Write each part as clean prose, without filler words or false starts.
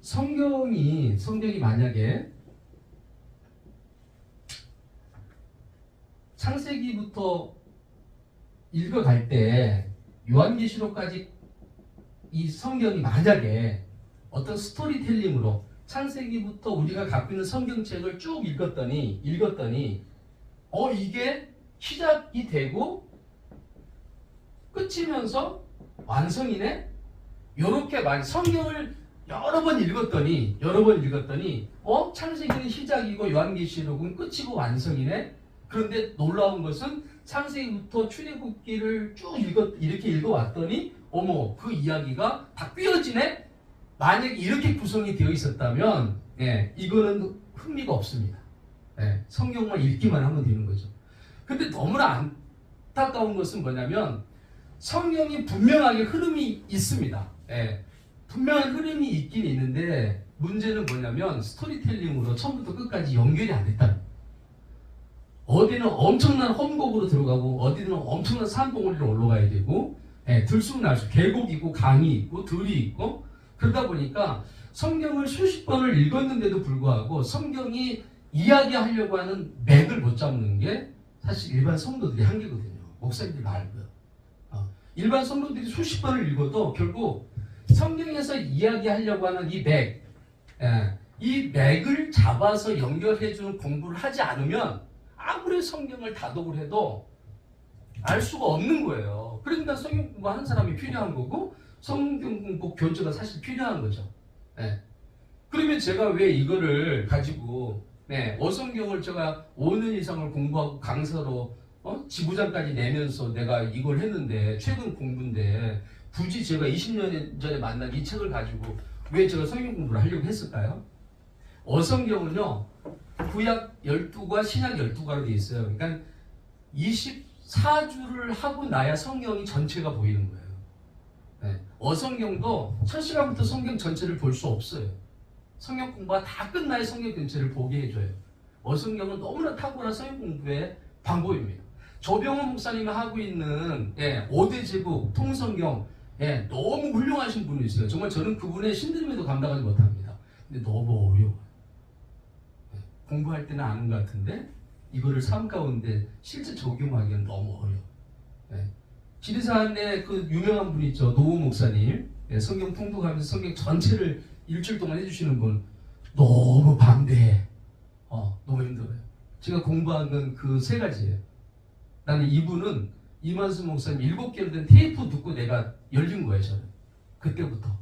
성경이 만약에 창세기부터 읽어갈 때 요한계시록까지 이 성경이 만약에 어떤 스토리텔링으로 창세기부터 우리가 갖고 있는 성경책을 쭉 읽었더니 이게 시작이 되고 끝이면서 완성이네? 요렇게 성경을 여러 번 읽었더니 창세기는 시작이고 요한계시록은 끝이고 완성이네? 그런데 놀라운 것은 창세기부터 출애굽기를 쭉 이렇게 읽어왔더니 어머, 그 이야기가 다 꿰어지네? 만약에 이렇게 구성이 되어 있었다면 이거는 흥미가 없습니다. 성경만 읽기만 하면 되는 거죠. 근데 너무나 안타까운 것은 뭐냐면 성경이 분명하게 흐름이 있습니다. 분명한 흐름이 있긴 있는데 문제는 뭐냐면 스토리텔링으로 처음부터 끝까지 연결이 안 됐다. 어디는 엄청난 험곡으로 들어가고 어디는 엄청난 산봉우리로 올라가야 되고 들쑥날쑥 계곡이 있고 강이 있고 들이 있고 그러다 보니까 성경을 수십 번을 읽었는데도 불구하고 성경이 이야기하려고 하는 맥을 못 잡는 게 사실 일반 성도들이 한계거든요. 목사님들 말고요. 일반 성도들이 수십 번을 읽어도 결국 성경에서 이야기하려고 하는 이 맥을 잡아서 연결해주는 공부를 하지 않으면 아무리 성경을 다독을 해도 알 수가 없는 거예요. 그러니까 성경 공부하는 사람이 필요한 거고 성경 공부 교재가 사실 필요한 거죠. 그러면 제가 왜 이거를 가지고 어성경을 제가 5년 이상을 공부하고 강사로 지부장까지 내면서 내가 이걸 했는데 최근 공부인데 굳이 제가 20년 전에 만난 이 책을 가지고 왜 제가 성경 공부를 하려고 했을까요? 어성경은요 구약 12과 신약 12과로 되어 있어요. 그러니까 24주를 하고 나야 성경이 전체가 보이는 거예요. 어성경도 첫 시간부터 성경 전체를 볼 수 없어요. 성경 공부가 다 끝나야 성경 전체를 보게 해줘요. 어성경은 너무나 탁월한 성경 공부의 방법입니다. 조병헌 목사님이 하고 있는 5대 제국 통성경 너무 훌륭하신 분이 있어요. 정말 저는 그분의 신들임에도 감당하지 못합니다. 근데 너무 어려워요. 공부할 때는 아는 것 같은데 이거를 삶 가운데 실제 적용하기는 너무 어려워. 지리산에 그 유명한 분 있죠. 노우 목사님. 성경 통독하면서 성경 전체를 일주일 동안 해주시는 분. 너무 방대해. 너무 힘들어요. 제가 공부한 건 그 세 가지예요. 나는 이분은 이만수 목사님 7개월 된 테이프 듣고 내가 열린 거예요. 저는 그때부터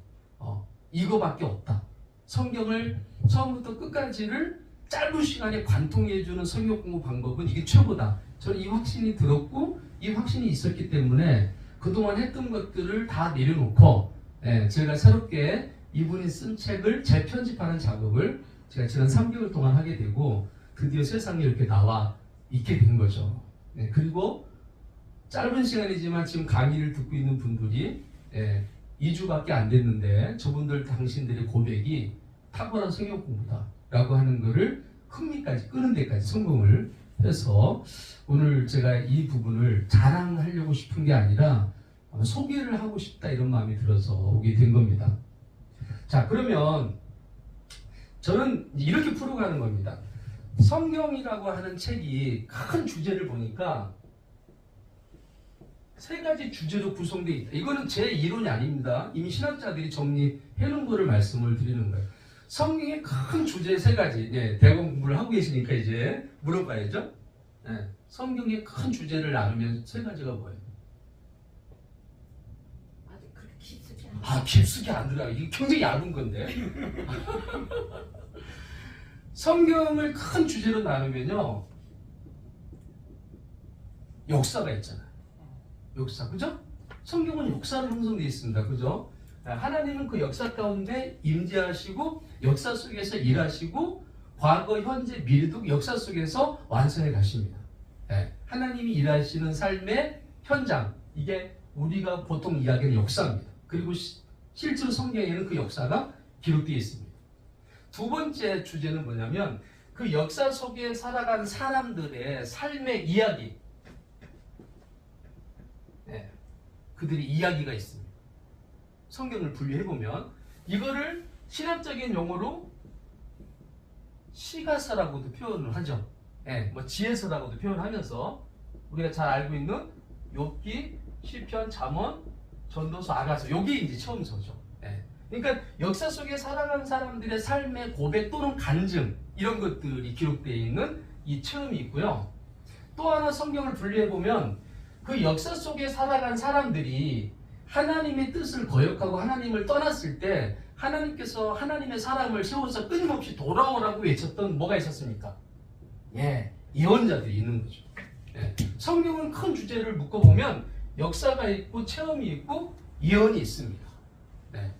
이거밖에 없다. 성경을 처음부터 끝까지를 짧은 시간에 관통해주는 성경 공부 방법은 이게 최고다. 저는 이 확신이 들었고 이 확신이 있었기 때문에 그동안 했던 것들을 다 내려놓고 제가 새롭게 이분이 쓴 책을 재편집하는 작업을 제가 지난 3개월 동안 하게 되고 드디어 세상에 이렇게 나와 있게 된 거죠. 그리고 짧은 시간이지만 지금 강의를 듣고 있는 분들이 2주밖에 안 됐는데 저분들 당신들의 고백이 탁월한 성경 공부다 라고 하는 거를 흥미까지 끄는 데까지 성공을 해서 오늘 제가 이 부분을 자랑하려고 싶은 게 아니라 소개를 하고 싶다 이런 마음이 들어서 오게 된 겁니다. 자, 그러면 저는 이렇게 풀어가는 겁니다. 성경이라고 하는 책이 큰 주제를 보니까 세 가지 주제로 구성되어 있다. 이거는 제 이론이 아닙니다. 이미 신학자들이 정리해 놓은 거를 말씀을 드리는 거예요. 성경의 큰 주제 세 가지. 대본 공부를 하고 계시니까 이제 물어봐야죠. 성경의 큰 주제를 나누면 세 가지가 뭐예요? 아직 그렇게 깊숙이 깊숙이 안 들어가. 이게 굉장히 얇은 건데. 성경을 큰 주제로 나누면요. 역사가 있잖아요. 역사, 그죠? 성경은 역사로 형성되어 있습니다. 그죠? 하나님은 그 역사 가운데 임재하시고 역사 속에서 일하시고 과거, 현재, 미래도 역사 속에서 완성해 가십니다. 하나님이 일하시는 삶의 현장, 이게 우리가 보통 이야기하는 역사입니다. 그리고 실제로 성경에는 그 역사가 기록되어 있습니다. 두 번째 주제는 뭐냐면 그 역사 속에 살아간 사람들의 삶의 이야기, 그들의 이야기가 있습니다. 성경을 분류해보면 이거를 신학적인 용어로 시가서라고도 표현을 하죠. 예, 뭐 지혜서라고도 표현하면서 우리가 잘 알고 있는 욥기, 시편, 잠언, 전도서, 아가서 요게 이제 처음서죠. 예. 그러니까 역사 속에 살아간 사람들의 삶의 고백 또는 간증 이런 것들이 기록되어 있는 이 처음이 있고요. 또 하나 성경을 분리해 보면 그 역사 속에 살아간 사람들이 하나님의 뜻을 거역하고 하나님을 떠났을 때 하나님께서 하나님의 사람을 세워서 끊임없이 돌아오라고 외쳤던 뭐가 있었습니까? 예, 예언자들이 있는 거죠. 예, 성경은 큰 주제를 묶어보면 역사가 있고 체험이 있고 예언이 있습니다. 네,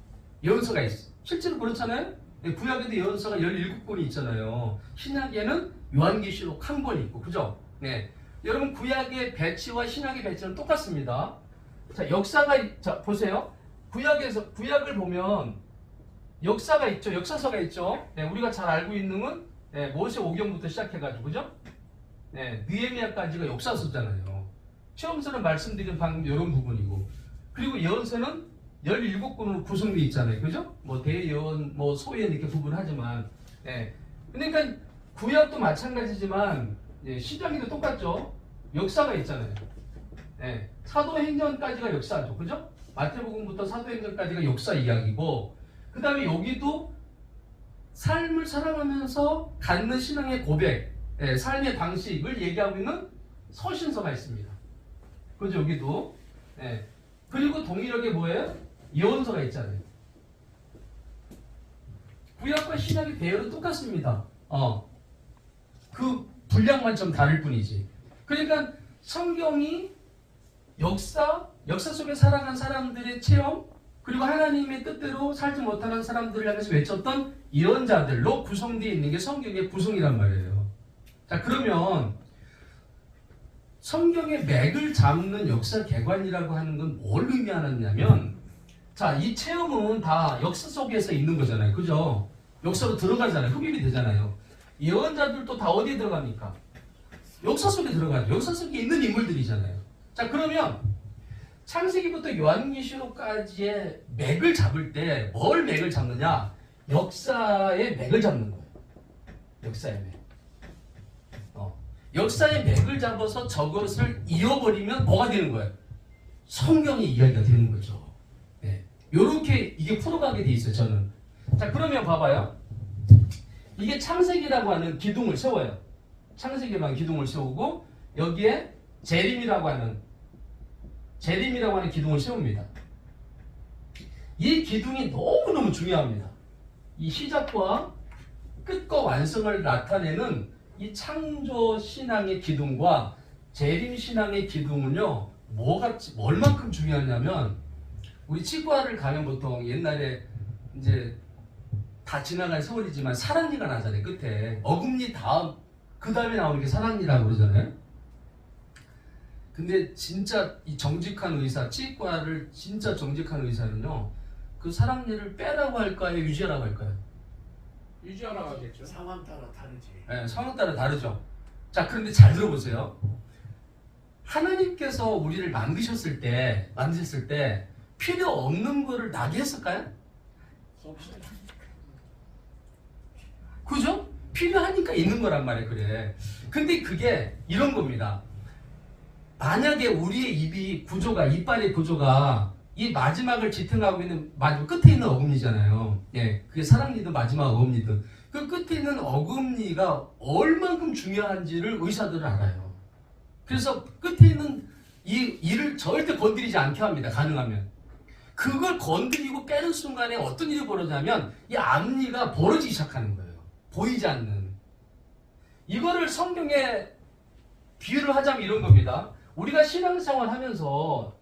예언서가 있어. 실제로 그렇잖아요. 네, 구약에도 예언서가 17권이 있잖아요. 신약에는 요한계시록 1권 있고, 그죠? 네, 여러분 구약의 배치와 신약의 배치는 똑같습니다. 자, 역사가 자 보세요. 구약을 보면 역사가 있죠. 역사서가 있죠. 네, 우리가 잘 알고 있는 건 네, 모세 오경부터 시작해가지고 그죠? 네, 느헤미야까지가 역사서잖아요. 체험서는 말씀드린 방금 이런 부분이고, 그리고 예언서는 17권으로 구성되어 있잖아요. 그죠? 뭐 대예언, 뭐 소예언 이렇게 구분하지만, 네. 그러니까 구약도 마찬가지지만 시작이도 똑같죠. 역사가 있잖아요. 네. 사도행전까지가 역사죠. 그죠? 마태복음부터 사도행전까지가 역사 이야기고, 그 다음에 여기도 삶을 살아가면서 갖는 신앙의 고백, 삶의 방식을 얘기하고 있는 서신서가 있습니다. 그죠? 여기도. 그리고 동일하게 뭐예요? 예언서가 있잖아요. 구약과 신약의 배열은 똑같습니다. 그 분량만 좀 다를 뿐이지. 그러니까 성경이 역사 속에 살아간 사람들의 체험, 그리고 하나님의 뜻대로 살지 못하는 사람들을 향해서 외쳤던 예언자들로 구성되어 있는 게 성경의 구성이란 말이에요. 자, 그러면 성경의 맥을 잡는 역사 개관이라고 하는 건 뭘 의미하느냐면, 자, 이 체험은 다 역사 속에서 있는 거잖아요. 그죠? 역사로 들어가잖아요. 흡입이 되잖아요. 예언자들도 다 어디에 들어갑니까? 역사 속에 들어가죠. 역사 속에 있는 인물들이잖아요. 자, 그러면 창세기부터 요한계시록까지의 맥을 잡을 때 뭘 맥을 잡느냐? 역사의 맥을 잡는 거예요. 역사의 맥. 역사의 맥을 잡아서 저것을 이어버리면 뭐가 되는 거예요? 성경의 이야기가 되는 거죠. 네. 요렇게 이게 풀어가게 돼 있어요, 저는. 자, 그러면 봐봐요. 이게 창세기라고 하는 기둥을 세워요. 창세기라는 기둥을 세우고 여기에 재림이라고 하는 기둥을 세웁니다. 이 기둥이 너무너무 중요합니다. 이 시작과 끝과 완성을 나타내는 이 창조 신앙의 기둥과 재림 신앙의 기둥은요, 뭘만큼 중요하냐면, 우리 치과를 가면 보통 옛날에 이제 다 지나간 세월이지만 사랑니가 나잖아요. 끝에 어금니 다음 그 다음에 나오는 게 사랑니라고 그러잖아요. 근데 진짜 이 정직한 의사, 치과를 진짜 정직한 의사는요, 그 사랑니를 빼라고 할까요, 유지하라고 할까요? 유지하라고 하겠죠. 상황 따라 다르지. 네, 상황 따라 다르죠. 자, 그런데 잘 들어보세요. 하나님께서 우리를 만드셨을 때 필요 없는 거를 나게 했을까요? 없어요. 그죠? 필요하니까 있는 거란 말이에요. 그래. 근데 그게 이런 겁니다. 만약에 우리의 이빨의 구조가 이 마지막을 지탱하고 있는 마지막 끝에 있는 어금니잖아요. 예, 그게 사랑니든 마지막 어금니든 그 끝에 있는 어금니가 얼만큼 중요한지를 의사들은 알아요. 그래서 끝에 있는 이를 절대 건드리지 않게 합니다. 가능하면. 그걸 건드리고 빼는 순간에 어떤 일이 벌어지냐면 이 앞니가 벌어지기 시작하는 거예요. 보이지 않는. 이거를 성경에 비유를 하자면 이런 겁니다. 우리가 신앙생활 하면서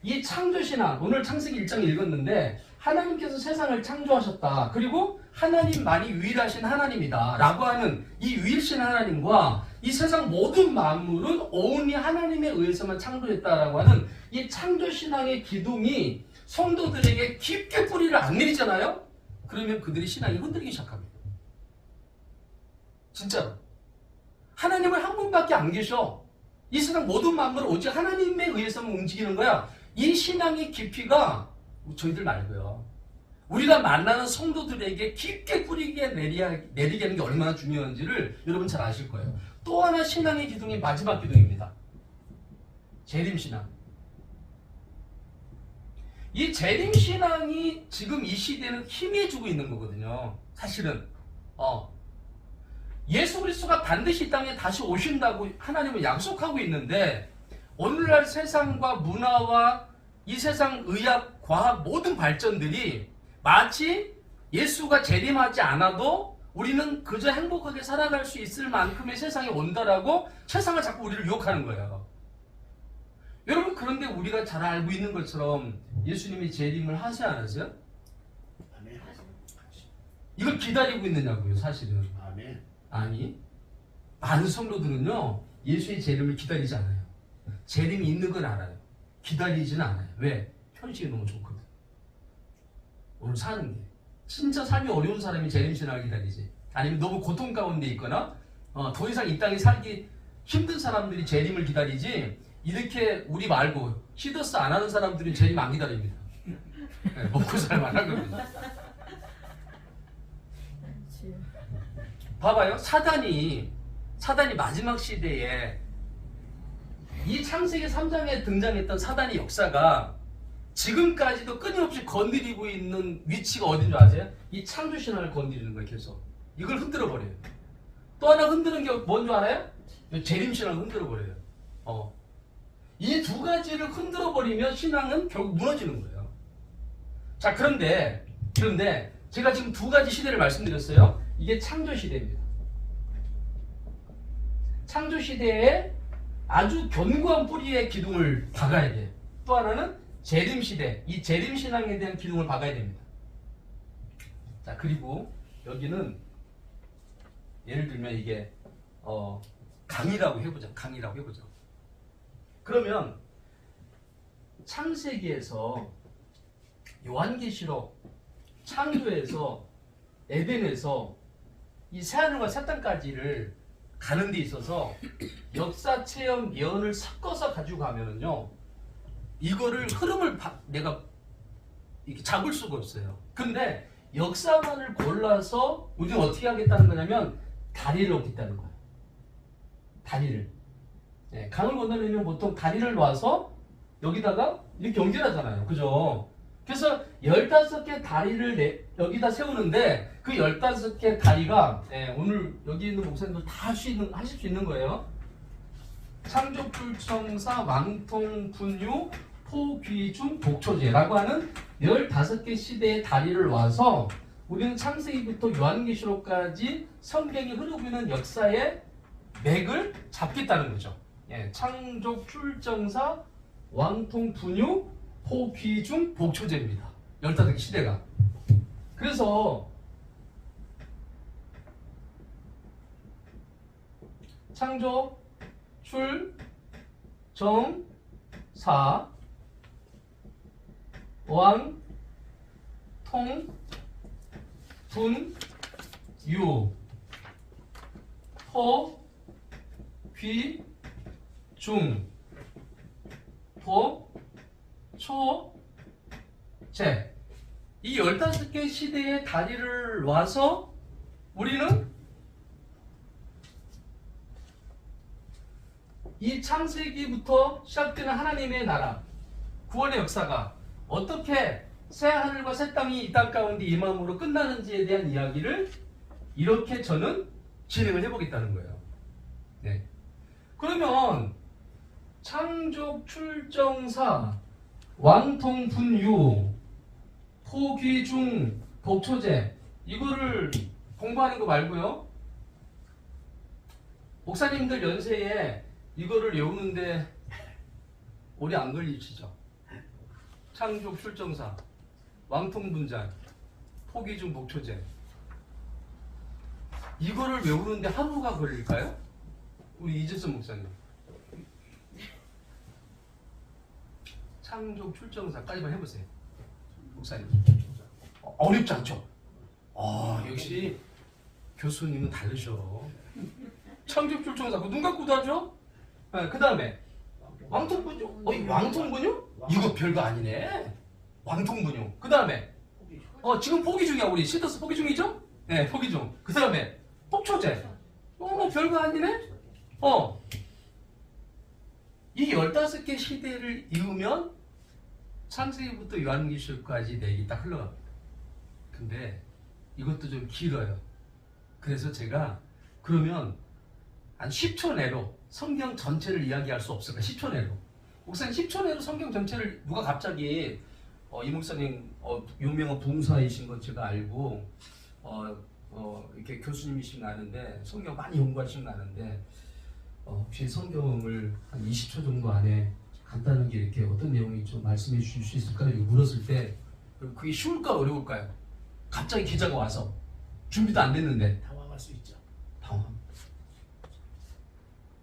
이 창조신앙, 오늘 창세기 1장 읽었는데 하나님께서 세상을 창조하셨다. 그리고 하나님만이 유일하신 하나님이다. 라고 하는 이 유일신 하나님과 이 세상 모든 만물은 온리 하나님에 의해서만 창조했다라고 하는 이 창조신앙의 기둥이 성도들에게 깊게 뿌리를 안 내리잖아요? 그러면 그들의 신앙이 흔들리기 시작합니다. 진짜로. 하나님을 한 분밖에 안 계셔. 이 세상 모든 만물은 오직 하나님에 의해서만 움직이는 거야. 이 신앙의 깊이가 저희들 말고요. 우리가 만나는 성도들에게 깊게 뿌리게 내리게 하는 게 얼마나 중요한지를 여러분 잘 아실 거예요. 또 하나 신앙의 기둥이 마지막 기둥입니다. 재림신앙. 이 재림신앙이 지금 이 시대는 힘이 주고 있는 거거든요. 사실은 예수 그리스도가 반드시 이 땅에 다시 오신다고 하나님은 약속하고 있는데 오늘날 세상과 문화와 이 세상 의학, 과학 모든 발전들이 마치 예수가 재림하지 않아도 우리는 그저 행복하게 살아갈 수 있을 만큼의 세상이 온다라고 세상을 자꾸 우리를 유혹하는 거예요. 여러분, 그런데 우리가 잘 알고 있는 것처럼 예수님이 재림을 하지 않았어요? 아멘. 이걸 기다리고 있느냐고요, 사실은. 아멘. 아니, 많은 성도들은요 예수의 재림을 기다리지 않아요. 재림이 있는 건 알아요. 기다리지는 않아요. 왜? 현실이 너무 좋거든. 오늘 사는 게 진짜 삶이 어려운 사람이 재림신앙을 기다리지. 아니면 너무 고통 가운데 있거나 더 이상 이 땅에 살기 힘든 사람들이 재림을 기다리지, 이렇게 우리 말고 시더스 안 하는 사람들은 재림 안 기다립니다. 네, 먹고 살만한 겁니다. 봐봐요. 사단이 마지막 시대에 이 창세기 3장에 등장했던 사단의 역사가 지금까지도 끊임없이 건드리고 있는 위치가 어딘 줄 아세요? 이 창조신앙을 건드리는 거예요. 계속 이걸 흔들어 버려요. 또 하나 흔드는 게 뭔 줄 알아요? 재림신앙을 흔들어 버려요. 이 두 가지를 흔들어 버리면 신앙은 결국 무너지는 거예요. 자, 그런데 제가 지금 두 가지 시대를 말씀드렸어요. 이게 창조시대입니다. 창조시대에 아주 견고한 뿌리의 기둥을 박아야 돼요. 또 하나는 재림시대, 이 재림신앙에 대한 기둥을 박아야 됩니다. 자, 그리고 여기는 예를 들면 이게 강이라고 해보자. 그러면 창세기에서 요한계시록, 창조에서, 에덴에서 이 새하늘과 새 땅까지를 가는 데 있어서 역사, 체험, 예언을 섞어서 가지고 가면은요, 이거를 흐름을 내가 이렇게 잡을 수가 없어요. 근데 역사만을 골라서 우리는 어떻게 하겠다는 거냐면 다리를 놓겠다는 거예요. 다리를. 네, 강을 건너려면 보통 다리를 놔서 여기다가 이렇게 연결하잖아요. 그죠? 그래서 15개 다리를 여기다 세우는데 그 15개 다리가 오늘 여기 있는 목사님들 다 하실 수 있는 거예요. 창조, 불청사, 왕통, 분유, 포, 귀, 중, 복초제라고 하는 15개 시대의 다리를 놔서 우리는 창세기부터 요한계시록까지 성경이 흐르고 있는 역사의 맥을 잡겠다는 거죠. 창조, 출정사, 왕통, 분유, 포, 귀, 중, 복초제입니다. 15개 시대가. 그래서 창조, 출, 정, 사, 왕, 통, 분, 유, 포, 귀, 중, 복, 초, 제. 이 15개 시대의 다리를 놔서 우리는 이 창세기부터 시작되는 하나님의 나라, 구원의 역사가 어떻게 새 하늘과 새 땅이 이 땅 가운데 임함으로 끝나는지에 대한 이야기를 이렇게 저는 진행을 해보겠다는 거예요. 네. 그러면 창조, 출정사, 왕통, 분유, 포귀, 중, 복초제, 이거를 공부하는 거 말고요, 목사님들 연세에 이거를 외우는데 오래 안 걸리시죠? 창조, 출정사, 왕통, 분잔, 포귀, 중, 복초제, 이거를 외우는데 하루가 걸릴까요? 우리 이재선 목사님. 창조, 출정사까지만 해보세요. 목사님. 어렵지 않죠? 역시 교수님은 다르셔. 창조, 출정사, 눈 감고도 하죠? 네, 그 다음에 왕통분유. 왕통분유? 이거 별거 아니네. 왕통분유. 그 다음에 지금 포기 중이야. 우리 시더스 포기 중이죠? 네, 포기 중. 그 다음에 폭초제. 뭐 별거 아니네? 이 15개 시대를 이으면 창세기부터 요한계시록까지 내기 딱 흘러갑니다. 근데 이것도 좀 길어요. 그래서 제가 그러면 한 10초 내로 성경 전체를 이야기할 수 없을까? 10초 내로. 목사님 10초 내로 성경 전체를 누가 갑자기 이 목사님 유명한 봉사이신 건 제가 알고 이렇게 교수님이신 거 아는데 성경 많이 연구하신 거 아는데 혹시 성경을 한 20초 정도 안에 간단하게 이렇게 어떤 내용이 좀 말씀해 주실 수 있을까요? 이렇게 물었을 때 그게 쉬울까 어려울까요? 갑자기 기자가 와서 준비도 안 됐는데 당황할 수 있죠. 당황.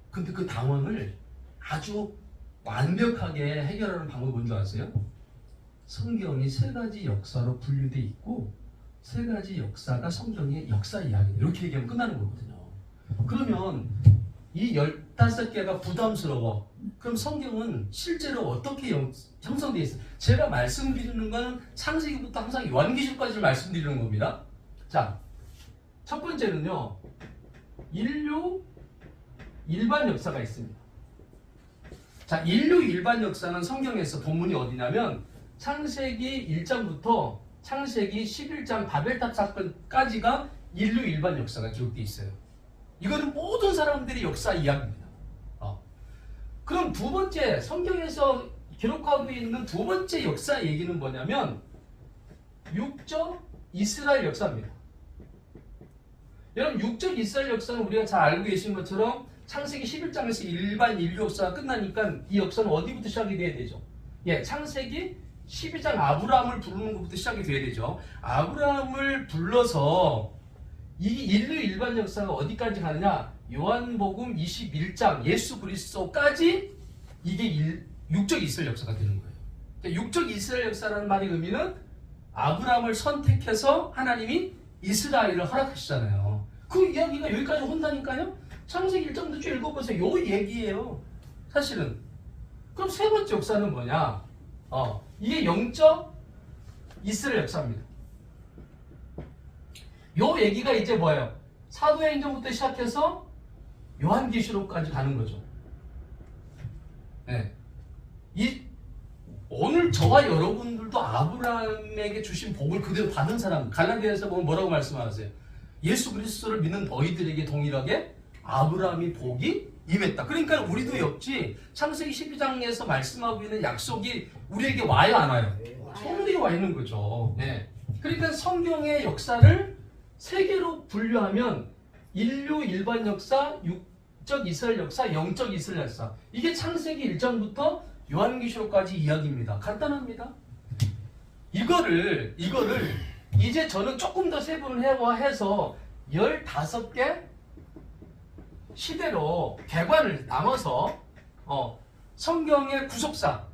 근데 그 당황을 아주 완벽하게 해결하는 방법이 뭔지 아세요? 성경이 3가지 역사로 분류돼 있고 3가지 역사가 성경의 역사 이야기 이렇게 얘기하면 끝나는 거거든요. 그러면 이 15개가 부담스러워. 그럼 성경은 실제로 어떻게 형성되어 있어요? 제가 말씀드리는 건 창세기부터 항상 요한계시록까지를 말씀드리는 겁니다. 자, 첫 번째는요. 인류 일반 역사가 있습니다. 자, 인류 일반 역사는 성경에서 본문이 어디냐면 창세기 1장부터 창세기 11장 바벨탑 사건까지가 인류 일반 역사가 기록되어 있어요. 이거는 모든 사람들의 역사 이야기입니다. 그럼 두 번째 성경에서 기록하고 있는 두 번째 역사 얘기는 뭐냐면 육적 이스라엘 역사입니다. 여러분 육적 이스라엘 역사는 우리가 잘 알고 계신 것처럼 창세기 11장에서 일반 인류 역사가 끝나니까 이 역사는 어디부터 시작이 돼야 되죠? 창세기 12장 아브라함을 부르는 것부터 시작이 돼야 되죠. 아브라함을 불러서 이 인류 일반 역사가 어디까지 가느냐? 요한복음 21장 예수 그리스도까지 이게 육적 이스라엘 역사가 되는 거예요. 그러니까 육적 이스라엘 역사라는 말의 의미는 아브라함을 선택해서 하나님이 이스라엘을 허락하시잖아요. 그 이야기가 여기까지 온다니까요. 창세기 1장부터 쭉 읽어보세요. 요 얘기예요. 사실은. 그럼 세 번째 역사는 뭐냐? 이게 영적 이스라엘 역사입니다. 요 얘기가 이제 뭐예요? 사도행전부터 시작해서 요한계시록까지 가는 거죠. 네. 오늘 저와 여러분들도 아브라함에게 주신 복을 그대로 받은 사람, 갈라디아서 보면 뭐라고 말씀하세요? 예수 그리스도를 믿는 너희들에게 동일하게 아브라함이 복이 임했다. 그러니까 우리도 역시 창세기 12장에서 말씀하고 있는 약속이 우리에게 와요, 안 와요? 성령이 와 있는 거죠. 네. 그러니까 성경의 역사를 세 개로 분류하면 인류 일반 역사, 육적 이스라엘 역사, 영적 이스라엘 역사. 이게 창세기 1장부터 요한계시록까지 이야기입니다. 간단합니다. 이거를 이제 저는 조금 더 세분화해서 15개 시대로 개관을 나눠서 성경의 구속사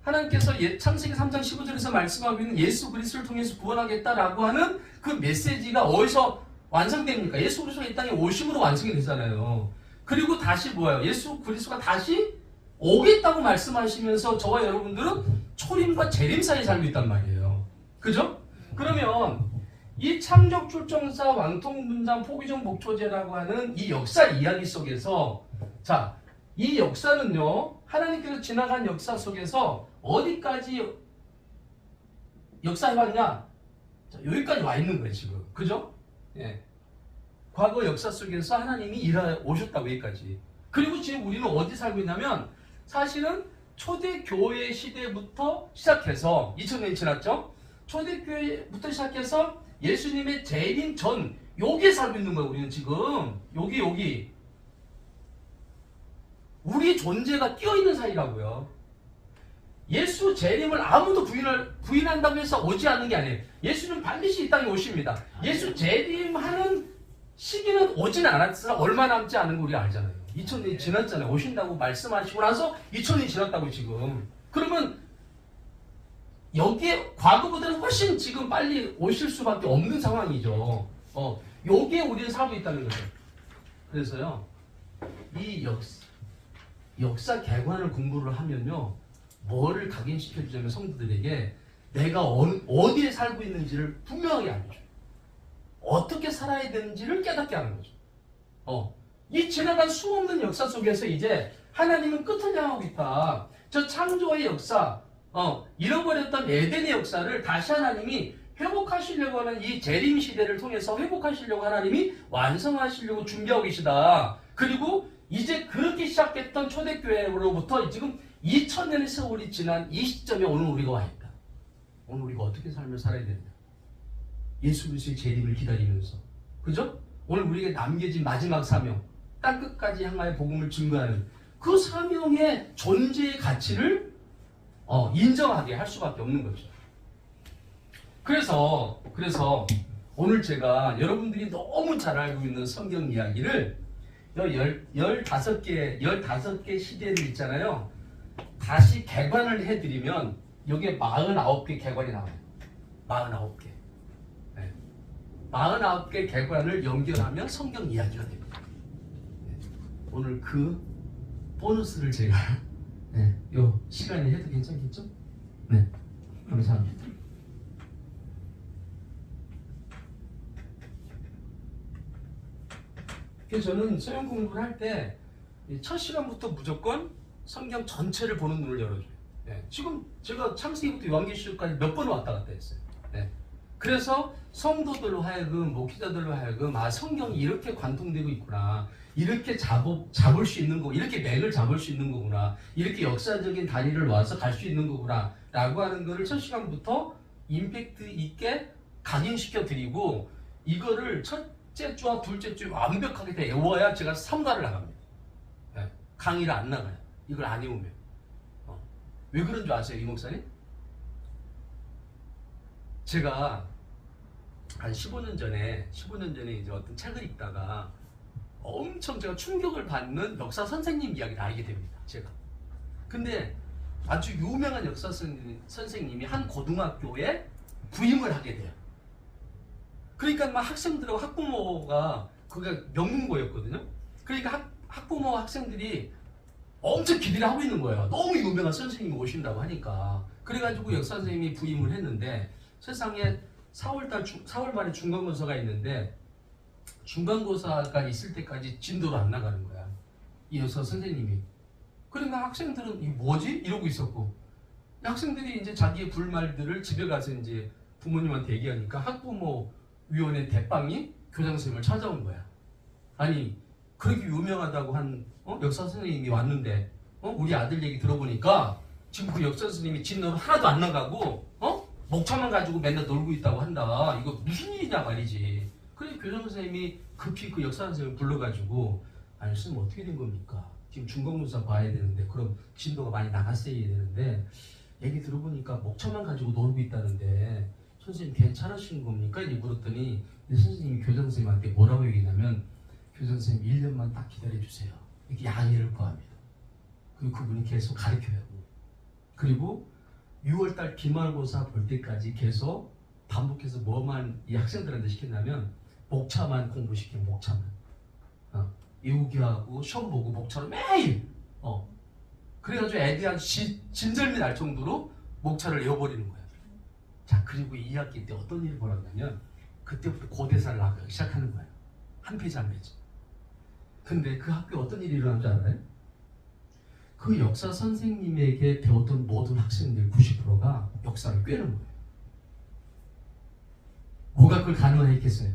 하나님께서 창세기 3장 15절에서 말씀하고 있는 예수 그리스도를 통해서 구원하겠다라고 하는 그 메시지가 어디서 완성됩니까? 예수 그리스도가 이 땅에 오심으로 완성이 되잖아요. 그리고 다시 뭐예요? 예수 그리스도가 다시 오겠다고 말씀하시면서 저와 여러분들은 초림과 재림 사이에 살고 있단 말이에요. 그죠? 그러면 이 창조 출정사 왕통분장 포기종 목초제라고 하는 이 역사 이야기 속에서 자, 이 역사는요 하나님께서 지나간 역사 속에서 어디까지 역사해왔냐? 자, 여기까지 와 있는 거예요 지금. 그죠? 예. 과거 역사 속에서 하나님이 일하 오셨다고 여기까지. 그리고 지금 우리는 어디 살고 있냐면 사실은 초대교회 시대부터 시작해서 2000년이 지났죠? 초대교회부터 시작해서 예수님의 재림 전 여기에 살고 있는 거예요. 우리는 지금 여기 우리 존재가 끼어있는 사이라고요. 예수 재림을 아무도 부인한다고 해서 오지 않는 게 아니에요. 예수는 반드시 이 땅에 오십니다. 예수 재림하는 시기는 오지는 않았으나 얼마 남지 않은 거 우리가 알잖아요. 2000년이 지났잖아요. 오신다고 말씀하시고 나서 2000년이 지났다고 지금. 그러면 여기에 과거보다는 훨씬 지금 빨리 오실 수밖에 없는 상황이죠. 여기에 우리는 살고 있다는 거죠. 그래서요, 이 역사 개관을 공부를 하면요, 뭐를 각인시켜주자면 성도들에게 내가 어디에 살고 있는지를 분명하게 알려줘요. 어떻게 살아야 되는지를 깨닫게 하는 거죠. 이 지나간 수없는 역사 속에서 이제 하나님은 끝을 향하고 있다. 저 창조의 역사, 잃어버렸던 에덴의 역사를 다시 하나님이 회복하시려고 하는 이 재림 시대를 통해서 회복하시려고 하나님이 완성하시려고 준비하고 계시다. 그리고 이제 그렇게 시작했던 초대교회로부터 지금 2000년의 세월이 지난 이 시점에 오늘 우리가 와 있다. 오늘 우리가 어떻게 삶을 살아야 되느냐. 예수 그리스도의 재림을 기다리면서. 그죠? 오늘 우리에게 남겨진 마지막 사명, 땅끝까지 향하여 복음을 증거하는 그 사명의 존재의 가치를 인정하게 할 수밖에 없는 거죠. 그래서 오늘 제가 여러분들이 너무 잘 알고 있는 성경 이야기를 15개 시대를 있잖아요. 다시 개관을 해드리면 여기에 49개 개관이 나와요. 49개. 49개 개관을 연결하면 성경 이야기가 됩니다. 오늘 그 보너스를 제가 요 시간에 해도 괜찮겠죠? 네, 감사합니다. 그래서 저는 수영 공부를 할 때 첫 시간부터 무조건 성경 전체를 보는 눈을 열어줘요. 지금 제가 창세기부터 요한계시록까지 몇 번 왔다 갔다 했어요. 그래서 성도들로 하여금, 목회자들로 하여금 성경이 이렇게 관통되고 있구나, 이렇게 잡을 수 있는 거, 이렇게 맥을 잡을 수 있는 거구나, 이렇게 역사적인 다리를 놓아서 갈 수 있는 거구나 라고 하는 거를 첫 시간부터 임팩트 있게 각인시켜 드리고, 이거를 첫째 주와 둘째 주에 완벽하게 다 외워야 제가 삼가를 나갑니다. 강의를 안 나가요. 이걸 안 외우면. 왜 그런 줄 아세요, 이 목사님? 제가 한 15년 전에 이제 어떤 책을 읽다가 엄청 제가 충격을 받는 역사 선생님 이야기를 알게 됩니다. 제가. 근데 아주 유명한 역사 선생님이 한 고등학교에 부임을 하게 돼요. 그러니까 막 학생들하고 학부모가 그게 명문고였거든요. 그러니까 학부모와 학생들이 엄청 기대를 하고 있는 거예요. 너무 유명한 선생님이 오신다고 하니까. 그래가지고 역사 선생님이 부임을 했는데, 세상에 4월 말에 중간고사가 있는데 중간고사가 있을 때까지 진도로 안 나가는 거야, 이 역사 선생님이. 그러니까 학생들은 이게 뭐지? 이러고 있었고, 학생들이 이제 자기의 불말들을 집에 가서 이제 부모님한테 얘기하니까 학부모 위원회 대빵이 교장 선생님을 찾아온 거야. 아니, 그렇게 유명하다고 한 역사 선생님이 왔는데 우리 아들 얘기 들어보니까 지금 그 역사 선생님이 진도로 하나도 안 나가고 목차만 가지고 맨날 놀고 있다고 한다. 이거 무슨 일이냐 말이지. 그래서 교장 선생님이 급히 그 역사 선생님을 불러가지고, 아니 선생님 어떻게 된 겁니까? 지금 중간고사 봐야 되는데, 그럼 진도가 많이 나갔어야 되는데 얘기 들어보니까 목차만 가지고 놀고 있다는데 선생님 괜찮으신 겁니까? 이제 물었더니 선생님이 교장 선생님한테 뭐라고 얘기냐면, 교장 선생님 1년만 딱 기다려주세요. 이렇게 양해를 구합니다. 그리고 그분이 계속 가르쳐요. 그리고 6월달 기말고사 볼 때까지 계속 반복해서 뭐만 이 학생들한테 시켰냐면 목차만 공부시켜요. 목차만. 외우기하고 시험 보고 목차로 매일. 그래가지고 애들이 한 진절미 날 정도로 목차를 외워버리는 거야. 자, 그리고 2학기 때 어떤 일이 벌어졌냐면 그때부터 고대사를 나가기 시작하는 거예요. 한 페이지 한 페이지. 근데 그 학교에 어떤 일이 일어난 줄 알아요? 그 역사 선생님에게 배웠던 모든 학생들 90%가 역사를 꿰는 거예요. 뭐가 그걸 가능하겠어요?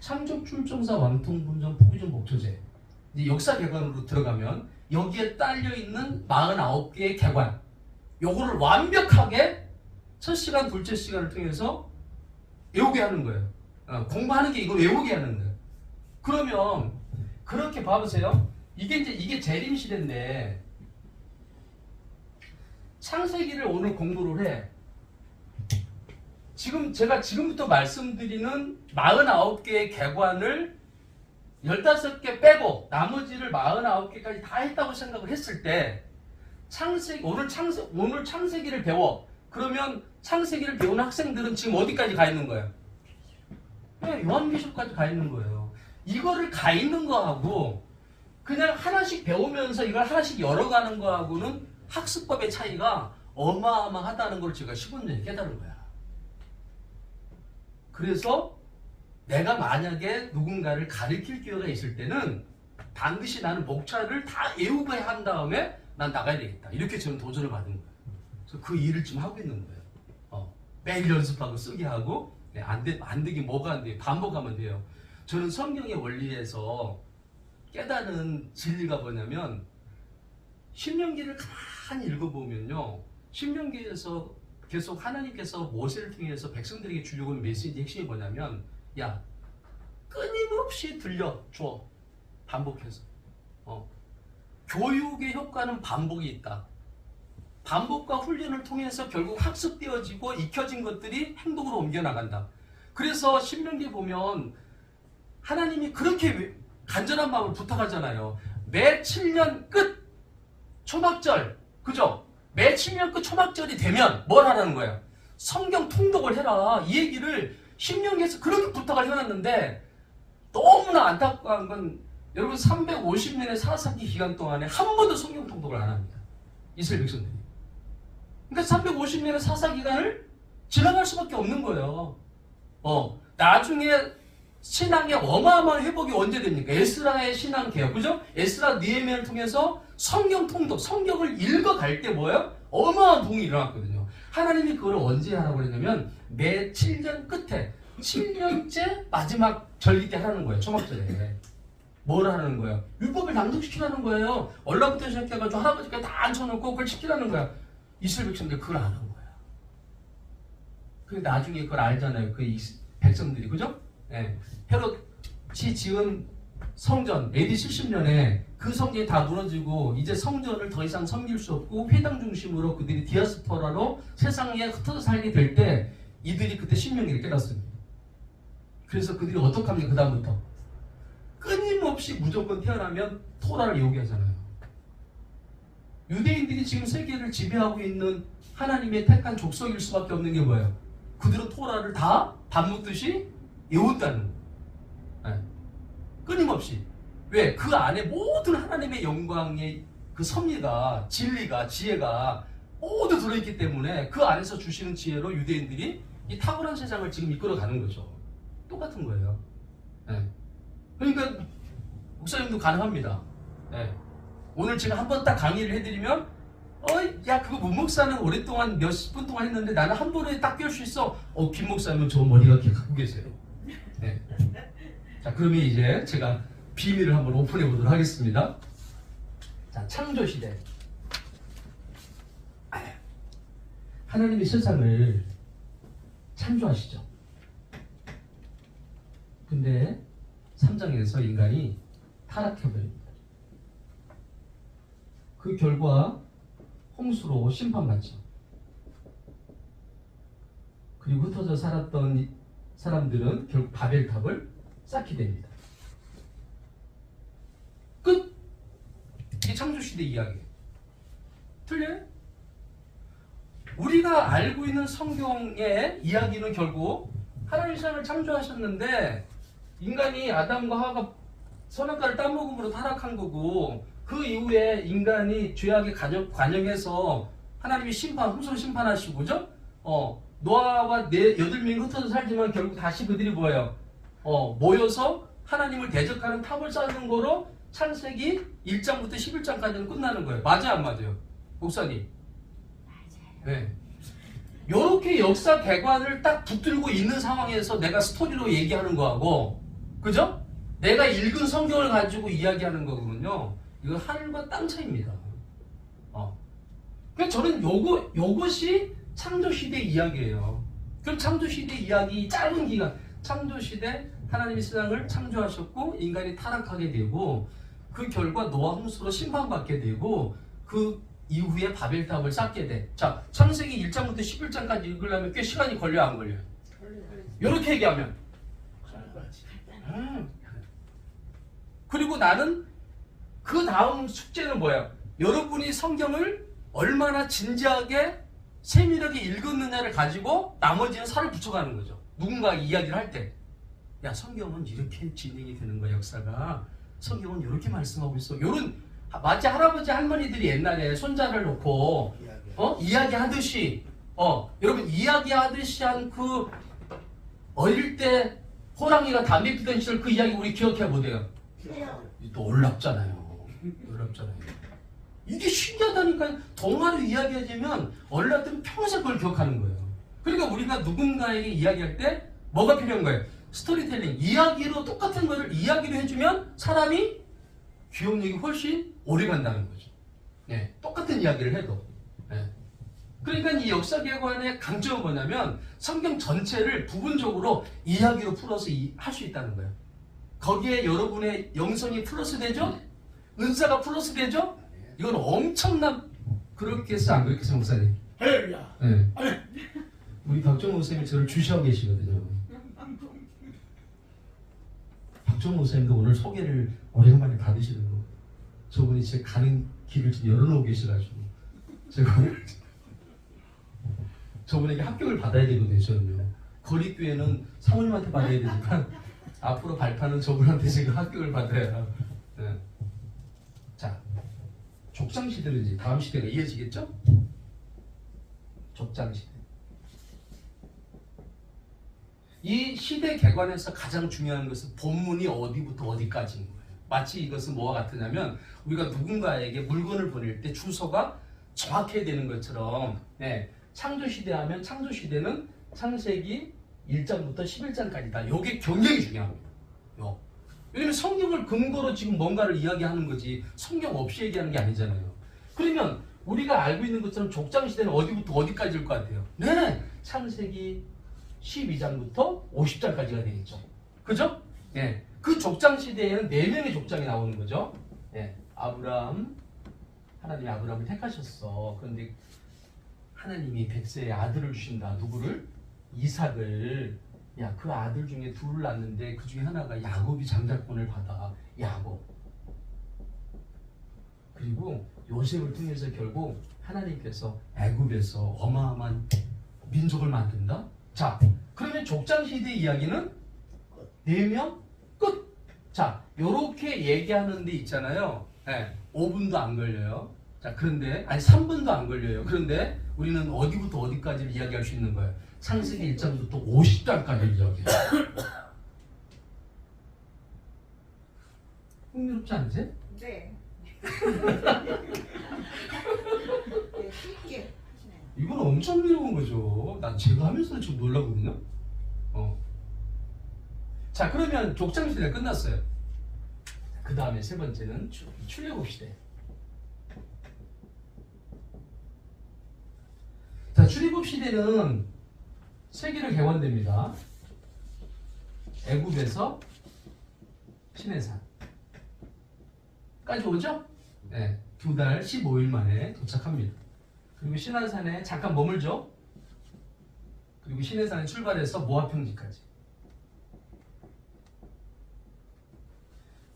창조 출정사 왕통 분정 포기전 목초제. 이제 역사 개관으로 들어가면 여기에 딸려 있는 49개의 개관, 요거를 완벽하게 첫 시간, 둘째 시간을 통해서 외우게 하는 거예요. 공부하는 게 이걸 외우게 하는 거예요. 그러면 그렇게 봐보세요. 이게 재림 시대인데, 창세기를 오늘 공부를 해. 제가 지금부터 말씀드리는 49개의 개관을 15개 빼고 나머지를 49개까지 다 했다고 생각을 했을 때, 오늘 창세기를 배워. 그러면 창세기를 배우는 학생들은 지금 어디까지 가 있는 거예요? 네, 요한계시록까지 가 있는 거예요. 이거를 가 있는 거하고 그냥 하나씩 배우면서 이걸 하나씩 열어가는 거하고는 학습법의 차이가 어마어마하다는 걸 제가 15년에 깨달은 거야. 그래서 내가 만약에 누군가를 가르칠 기회가 있을 때는 반드시 나는 목차를 다 외우고 한 다음에 난 나가야 되겠다. 이렇게 저는 도전을 받은 거예요. 그래서 그 일을 좀 하고 있는 거예요. 매일 연습하고 쓰게 하고 안 되긴 뭐가 안 돼요. 반복하면 돼요. 저는 성경의 원리에서 깨달은 진리가 뭐냐면 신명기를 가만히 읽어보면요. 신명기에서 계속 하나님께서 모세를 통해서 백성들에게 주려고 하는 메시지 핵심이 뭐냐면 야 끊임없이 들려줘. 반복해서. 교육의 효과는 반복이 있다. 반복과 훈련을 통해서 결국 학습되어지고 익혀진 것들이 행동으로 옮겨나간다. 그래서 신명기에 보면 하나님이 그렇게 간절한 마음을 부탁하잖아요. 매 7년 끝 초막절, 그죠? 매 7년 끝 초막절이 되면 뭘 하라는 거예요? 성경 통독을 해라. 이 얘기를 신명기에서 그렇게 부탁을 해놨는데 너무나 안타까운 건 여러분 350년의 사사기 기간 동안에 한 번도 성경 통독을 안 합니다. 이스라엘 백성들이. 그러니까 350년의 사사 기간을 지나갈 수밖에 없는 거예요. 나중에 신앙의 어마어마한 회복이 언제 됩니까? 에스라의 신앙 개혁, 그죠? 에스라 느헤미야를 통해서 성경 통독, 성경을 읽어갈 때 뭐예요? 어마어마한 동이 일어났거든요. 하나님이 그걸 언제 하라고 그랬냐면 매 7년 끝에 7년째 마지막 절기 때 하라는 거예요. 초막절에. 뭘 하라는 거예요? 율법을 낭독시키라는 거예요. 얼라부터 시작해가지고 할아버지까지 다 앉혀놓고 그걸 시키라는 거야. 이스라엘 백성들 그걸 안 한 거야. 근데 나중에 그걸 알잖아요. 그 백성들이, 그죠? 네. 헤롯이 지은 성전 AD 70년에 그 성전이 다 무너지고 이제 성전을 더 이상 섬길 수 없고 회당 중심으로 그들이 디아스포라로 세상에 흩어져 살게 될 때 이들이 그때 신명기를 깨닫습니다. 그래서 그들이 어떻게 합니까? 그 다음부터 끊임없이 무조건 태어나면 토라를 외우게 하잖아요. 유대인들이 지금 세계를 지배하고 있는 하나님의 택한 족속일 수밖에 없는 게 뭐예요? 그들은 토라를 다 밥 먹듯이 외운다는 거예요. 네. 끊임없이. 왜? 그 안에 모든 하나님의 영광의 그 섭리가, 진리가, 지혜가 모두 들어있기 때문에 그 안에서 주시는 지혜로 유대인들이 이 탁월한 세상을 지금 이끌어가는 거죠. 똑같은 거예요. 네. 그러니까 목사님도 가능합니다. 네. 오늘 제가 한번 딱 강의를 해드리면 야 그거 문 목사는 오랫동안 몇십 분 동안 했는데 나는 한 번에 딱 깰 수 있어. 김 목사님은 저 머리가 이렇게 갖고 계세요. 네. 자 그러면 이제 제가 비밀을 한번 오픈해 보도록 하겠습니다. 자 창조시대. 하나님이 세상을 창조하시죠. 근데 3장에서 인간이 타락해버립니다. 그 결과 홍수로 심판받죠. 그리고 흩어져 살았던 사람들은 결국 바벨탑을 쌓게 됩니다. 끝! 이게 창조시대 이야기예요. 틀려요? 우리가 알고 있는 성경의 이야기는 결국 하나님 세상을 창조하셨는데 인간이 아담과 하와가 선악과를 따먹음으로 타락한 거고 그 이후에 인간이 죄악에 관영해서 하나님이 홍수로 심판하시고 그죠? 노아와 8명이 흩어져 살지만 결국 다시 그들이 뭐예요? 모여서 하나님을 대적하는 탑을 쌓는 거로 창세기 1장부터 11장까지는 끝나는 거예요. 맞아요 안 맞아요? 목사님. 네. 요렇게 역사 개관을 딱 붙들고 있는 상황에서 내가 스토리로 얘기하는 거하고 그죠? 내가 읽은 성경을 가지고 이야기하는 거거든요. 이건 하늘과 땅 차이입니다. 그러니까 저는 요것이 창조시대 이야기예요. 그럼 창조시대 이야기 짧은 기간, 창조시대 하나님이 세상을 창조하셨고 인간이 타락하게 되고 그 결과 노아 홍수로 심판받게 되고 그 이후에 바벨탑을 쌓게 돼. 자, 창세기 1장부터 11장까지 읽으려면 꽤 시간이 걸려요, 안 걸려요? 이렇게 얘기하면. 그리고 나는 그 다음 숙제는 뭐야? 여러분이 성경을 얼마나 진지하게 세밀하게 읽었느냐를 가지고 나머지는 살을 붙여가는 거죠. 누군가 이야기를 할 때. 야, 성경은 이렇게 진행이 되는 거야, 역사가. 성경은 이렇게 말씀하고 있어. 요런 마치 할아버지 할머니들이 옛날에 손자를 놓고 이야기하듯이 여러분 이야기하듯이 한 그 어릴 때 호랑이가 담배 피던 시절 그 이야기 우리 기억해 보세요. 놀랍잖아요. 놀랍잖아요. 이게 신기하다니까요. 동화로 이야기하자면 어릴 때는 평생 그걸 기억하는 거예요. 그러니까 우리가 누군가에게 이야기할 때 뭐가 필요한 거예요? 스토리텔링. 이야기로 똑같은 거를 이야기로 해주면 사람이 기억력이 훨씬 오래 간다는 거죠. 네, 똑같은 이야기를 해도. 네. 그러니까 이 역사개관의 강점은 뭐냐면 성경 전체를 부분적으로 이야기로 풀어서 할 수 있다는 거예요. 거기에 여러분의 영성이 플러스 되죠? 은사가 플러스 되죠? 이건 엄청난 그렇게 해서 안 그렇게 해서 목사님. 할렐루야. 네. 우리 박정호 목사님이 저를 주시하고 계시거든요. 박정호 목사님도 오늘 소개를 오랜만에 받으시는 거. 저분이 제 가는 길을 좀 열어놓고 계셔가지고 제가 오늘 저분에게 합격을 받아야 되거든요. 저는요. 거리교회는 사모님한테 받아야 되지만 앞으로 발판은 저분한테 제가 합격을 받아야. 네. 자, 족장시대는 이제 다음 시대가 이어지겠죠? 족장시대. 이 시대 개관에서 가장 중요한 것은 본문이 어디부터 어디까지인 거예요. 마치 이것은 뭐와 같으냐면 우리가 누군가에게 물건을 보낼 때 주소가 정확해야 되는 것처럼 창조시대 하면 창조시대는 창세기 1장부터 11장까지다. 이게 굉장히 중요합니다. 왜냐면 성경을 근거로 지금 뭔가를 이야기하는 거지 성경 없이 얘기하는 게 아니잖아요. 그러면 우리가 알고 있는 것처럼 족장시대는 어디부터 어디까지일 것 같아요? 네, 창세기 12장부터 50장까지가 되겠죠. 그죠? 예. 그 족장시대에는 4명의 족장이 나오는 거죠. 예. 하나님이 아브라함을 택하셨어. 그런데 하나님이 백세의 아들을 주신다. 누구를? 이삭을. 야, 그 아들 중에 둘을 낳는데 그 중에 하나가 야곱이 장자권을 받아. 야곱. 그리고 요셉을 통해서 결국 하나님께서 애굽에서 어마어마한 민족을 만든다. 자, 그러면 족장시대 이야기는 4명 끝. 자, 요렇게 얘기하는 데 있잖아요. 5분도 안 걸려요. 자, 그런데 3분도 안 걸려요. 그런데 우리는 어디부터 어디까지를 이야기할 수 있는 거예요. 창세기 1장부터 50장까지 이야기해요. 흥미롭지 않으세요? 네. 네, 쉽게 하시네요. 이건 엄청 흥미로운 거죠. 난 제가 하면서도 좀 놀라거든요. 자, 그러면 족장시대가 끝났어요. 그 다음에 세 번째는 출애굽시대. 자, 출애굽시대는 세계를 개관됩니다. 애굽에서 시내산까지 오죠? 네, 2달 15일 만에 도착합니다. 그리고 시내산에 잠깐 머물죠? 그리고 시내산에 출발해서 모압 평지까지.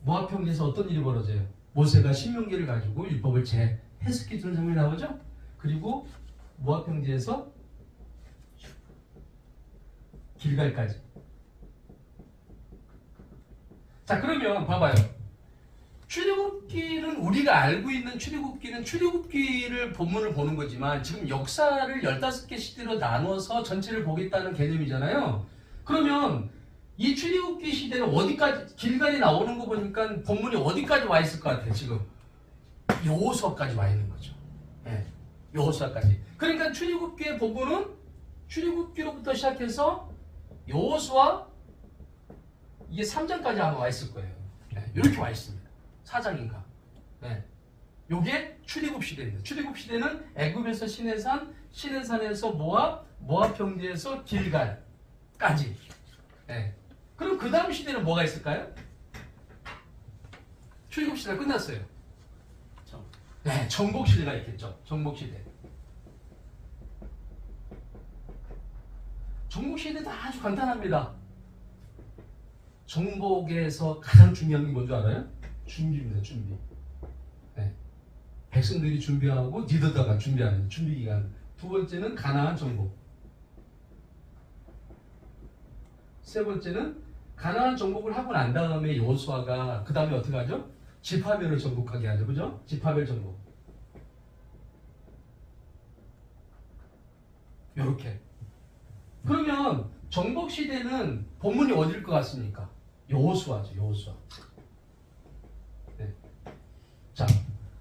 모압 평지에서 어떤 일이 벌어져요? 모세가 신명기를 가지고 율법을 재해석해 주는 장면이 나오죠? 그리고 모압 평지에서 길갈까지. 자, 그러면 봐봐요. 출애굽기는 우리가 알고 있는 출애굽기는 출애굽기를 본문을 보는 거지만 지금 역사를 15개 시대로 나눠서 전체를 보겠다는 개념이잖아요. 그러면 이 출애굽기 시대는 어디까지 길갈이 나오는 거 보니까 본문이 어디까지 와 있을 것 같아요. 지금 여호수아까지 와 있는 거죠. 네, 여호수아까지. 그러니까 출애굽기의 본문은 출애굽기로부터 시작해서 여호수아 이게 3장까지 아마 와 있을 거예요. 네, 이렇게 와 있습니다. 4장인가. 네. 요게 출애굽 시대입니다. 출애굽 시대는 애굽에서 시내산, 시내산에서 모압 평지에서 길갈까지. 네. 그럼 그 다음 시대는 뭐가 있을까요? 출애굽 시대가 끝났어요. 네, 정복 시대가 있겠죠. 정복 시대. 정복 시대도 아주 간단합니다. 정복에서 가장 중요한 게 뭔지 알아요? 준비입니다. 준비. 네. 백성들이 준비하고 리더다가 준비하는 준비 기간. 두 번째는 가나안 정복. 세 번째는 가나안 정복을 하고 난 다음에 여호수아가 그 다음에 어떻게 하죠? 집화별을 정복하게 하죠. 그죠? 집화별 정복. 요렇게. 그러면 정복 시대는 본문이 어딜 것 같습니까? 여호수아죠. 여호수아. 네. 자,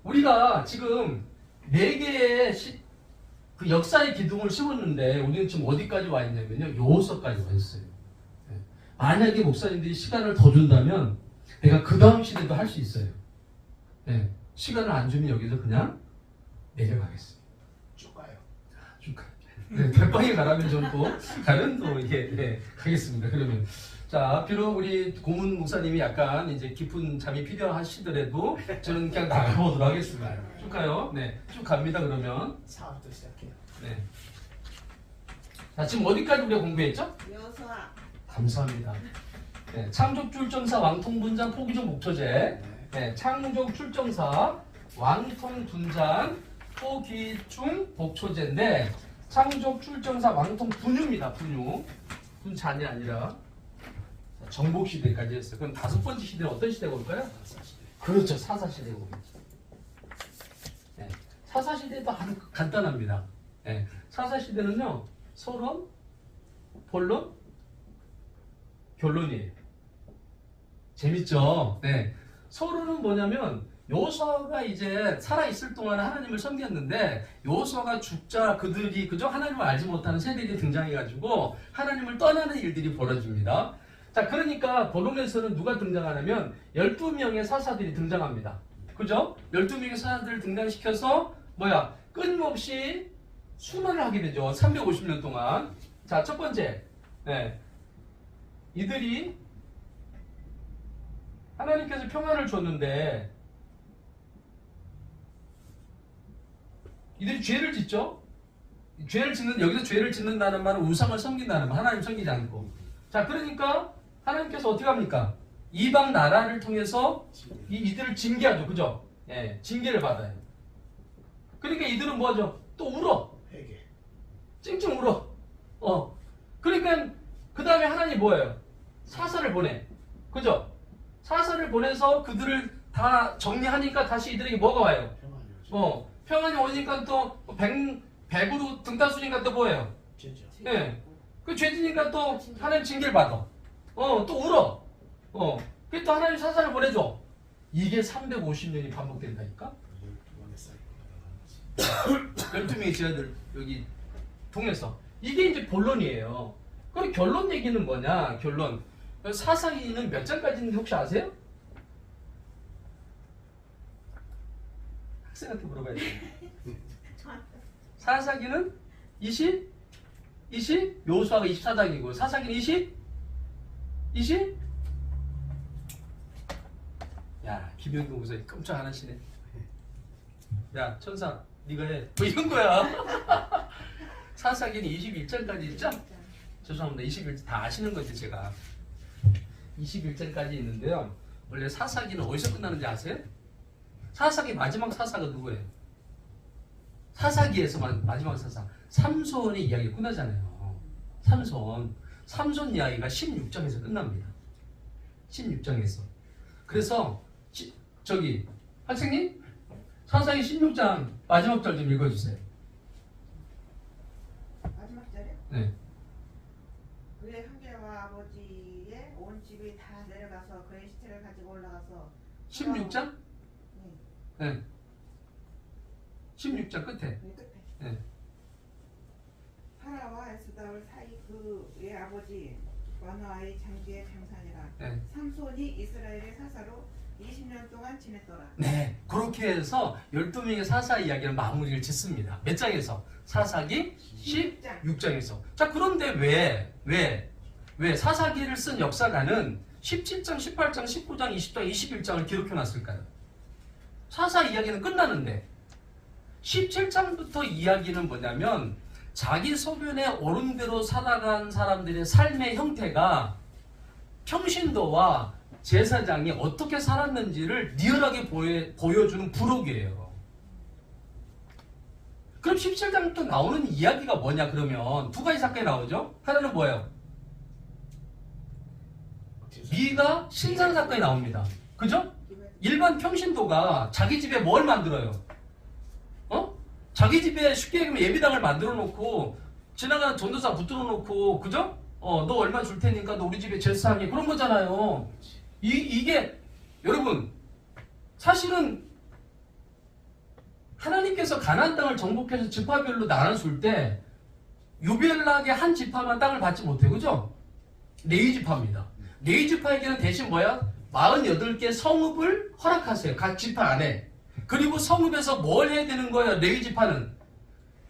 우리가 지금 4개의 그 역사의 기둥을 심었는데 우리는 지금 어디까지 와 있냐면요. 여호수아까지 와 있어요. 네. 만약에 목사님들이 시간을 더 준다면 내가 그 다음 시대도 할 수 있어요. 네. 시간을 안 주면 여기서 그냥 내려가겠습니다. 쭉 가요. 쭉 가. 네, 별방에 가라면 저는 또 가면 또 이게 네, 가겠습니다. 그러면 자, 비록 우리 고문 목사님이 약간 이제 깊은 잠이 필요하시더라도 저는 그냥 나가보도록 하겠습니다. 쭉 가요. 네, 쭉 갑니다. 그러면 4부터 시작해요. 네. 자, 지금 어디까지 우리가 공부했죠? 여호수아. 감사합니다. 네, 창조 출정사 왕통 분장 포기종 목초제. 네, 창조 출정사 왕통 분장 포기중 복초제인데 창조 출정사 왕통 분유입니다. 분잔이 아니라 정복 시대까지 했어요. 그럼 5번째 시대는 어떤 시대가 올까요? 그렇죠. 사사 시대가 오겠죠. 네, 사사 시대도 아주 간단합니다. 네, 사사 시대는요. 서론, 본론, 결론이에요. 재밌죠? 네. 서론은 뭐냐면 여호수아가 이제 살아있을 동안 하나님을 섬겼는데 여호수아가 죽자 그들이 그저 하나님을 알지 못하는 세대들이 등장해가지고 하나님을 떠나는 일들이 벌어집니다. 자, 그러니까 본론에서는 누가 등장하냐면 12명의 사사들이 등장합니다. 그죠? 12명의 사사들을 등장시켜서 끊임없이 수만을 하게 되죠. 350년 동안. 자, 첫 번째. 네. 이들이 하나님께서 평안을 줬는데 이들이 죄를 짓죠. 여기서 죄를 짓는다는 말은 우상을 섬긴다는 말, 하나님 섬기지 않고. 자, 그러니까 하나님께서 어떻게 합니까? 이방 나라를 통해서 이들을 징계하죠. 그죠? 예, 징계를 받아요. 그러니까 이들은 뭐하죠? 또 울어. 회개. 찡찡 울어. 그러니까 그 다음에 하나님 뭐예요? 사사를 보내. 그죠? 사사를 보내서 그들을 다 정리하니까 다시 이들에게 뭐가 와요? 평안이요. 평안이 오니까 또 100으로 등다수니까 또 뭐예요? 죄죠. 예. 그 죄지니까 또 하나님 징계를 받아. 또 울어. 그또 하나님 사사를 보내줘. 이게 350년이 반복된다니까? 12명의 제자들 여기 통해서. 이게 이제 본론이에요. 그럼 결론 얘기는 뭐냐? 결론. 사사기는 몇 장까지 있는지 혹시 아세요? 학생한테 물어봐야 돼요. 사사기는 20? 여호수아가 24장이고 사사기는 20? 야, 김영동 목사님 깜짝 안 하시네. 야, 천사 네가 해. 뭐 이런 거야. 사사기는 21장까지 있죠? 죄송합니다. 21장 다 아시는 건데 제가 21장까지 있는데요. 원래 사사기는 어디서 끝나는지 아세요? 사사기 마지막 사사가 누구예요? 사사기에서 마지막 사사 삼손의 이야기가 끝나잖아요. 삼손 이야기가 16장에서 끝납니다. 16장에서. 그래서 저기 학생님 사사기 16장 마지막 절 좀 읽어주세요. 마지막 절에 네. 그의 형제와 아버지의 온 집이 다 내려가서 그의 시체를 가지고 올라가서 16장? 네. 16장 끝에. 끝에 네. 파라와 에스다올 사이 그의 아버지 마노아의 장지의 장산이라 네. 삼손이 이스라엘의 사사로 20년 동안 지냈더라. 네, 그렇게 해서 12명의 사사 이야기는 마무리를 짓습니다. 몇 장에서? 사사기 16장에서. 자, 그런데 왜 사사기를 쓴 역사가는 17장, 18장, 19장, 20장, 21장을 기록해 놨을까요? 사사 이야기는 끝나는데 17장부터 이야기는 뭐냐면 자기 소변에 오른 대로 살아간 사람들의 삶의 형태가 평신도와 제사장이 어떻게 살았는지를 리얼하게 보여주는 부록이에요. 그럼 17장부터 나오는 이야기가 뭐냐 그러면 두 가지 사건이 나오죠. 하나는 뭐예요? 미가 신상 사건이 나옵니다. 그죠? 일반 평신도가 자기 집에 뭘 만들어요? 자기 집에 쉽게 얘기하면 예비당을 만들어 놓고 지나가는 전도사 붙들어 놓고 그죠? 너 얼마 줄 테니까 너 우리 집에 제사하니 그런 거잖아요. 이게 여러분 사실은 하나님께서 가나안 땅을 정복해서 지파별로 나눠줄 때 유별나게 한 지파만 땅을 받지 못해요. 그죠? 레위 지파입니다. 레위 지파에게는 대신 뭐야? 48개 성읍을 허락하세요. 각 지파 안에. 그리고 성읍에서 뭘 해야 되는 거예요? 레위 지파는.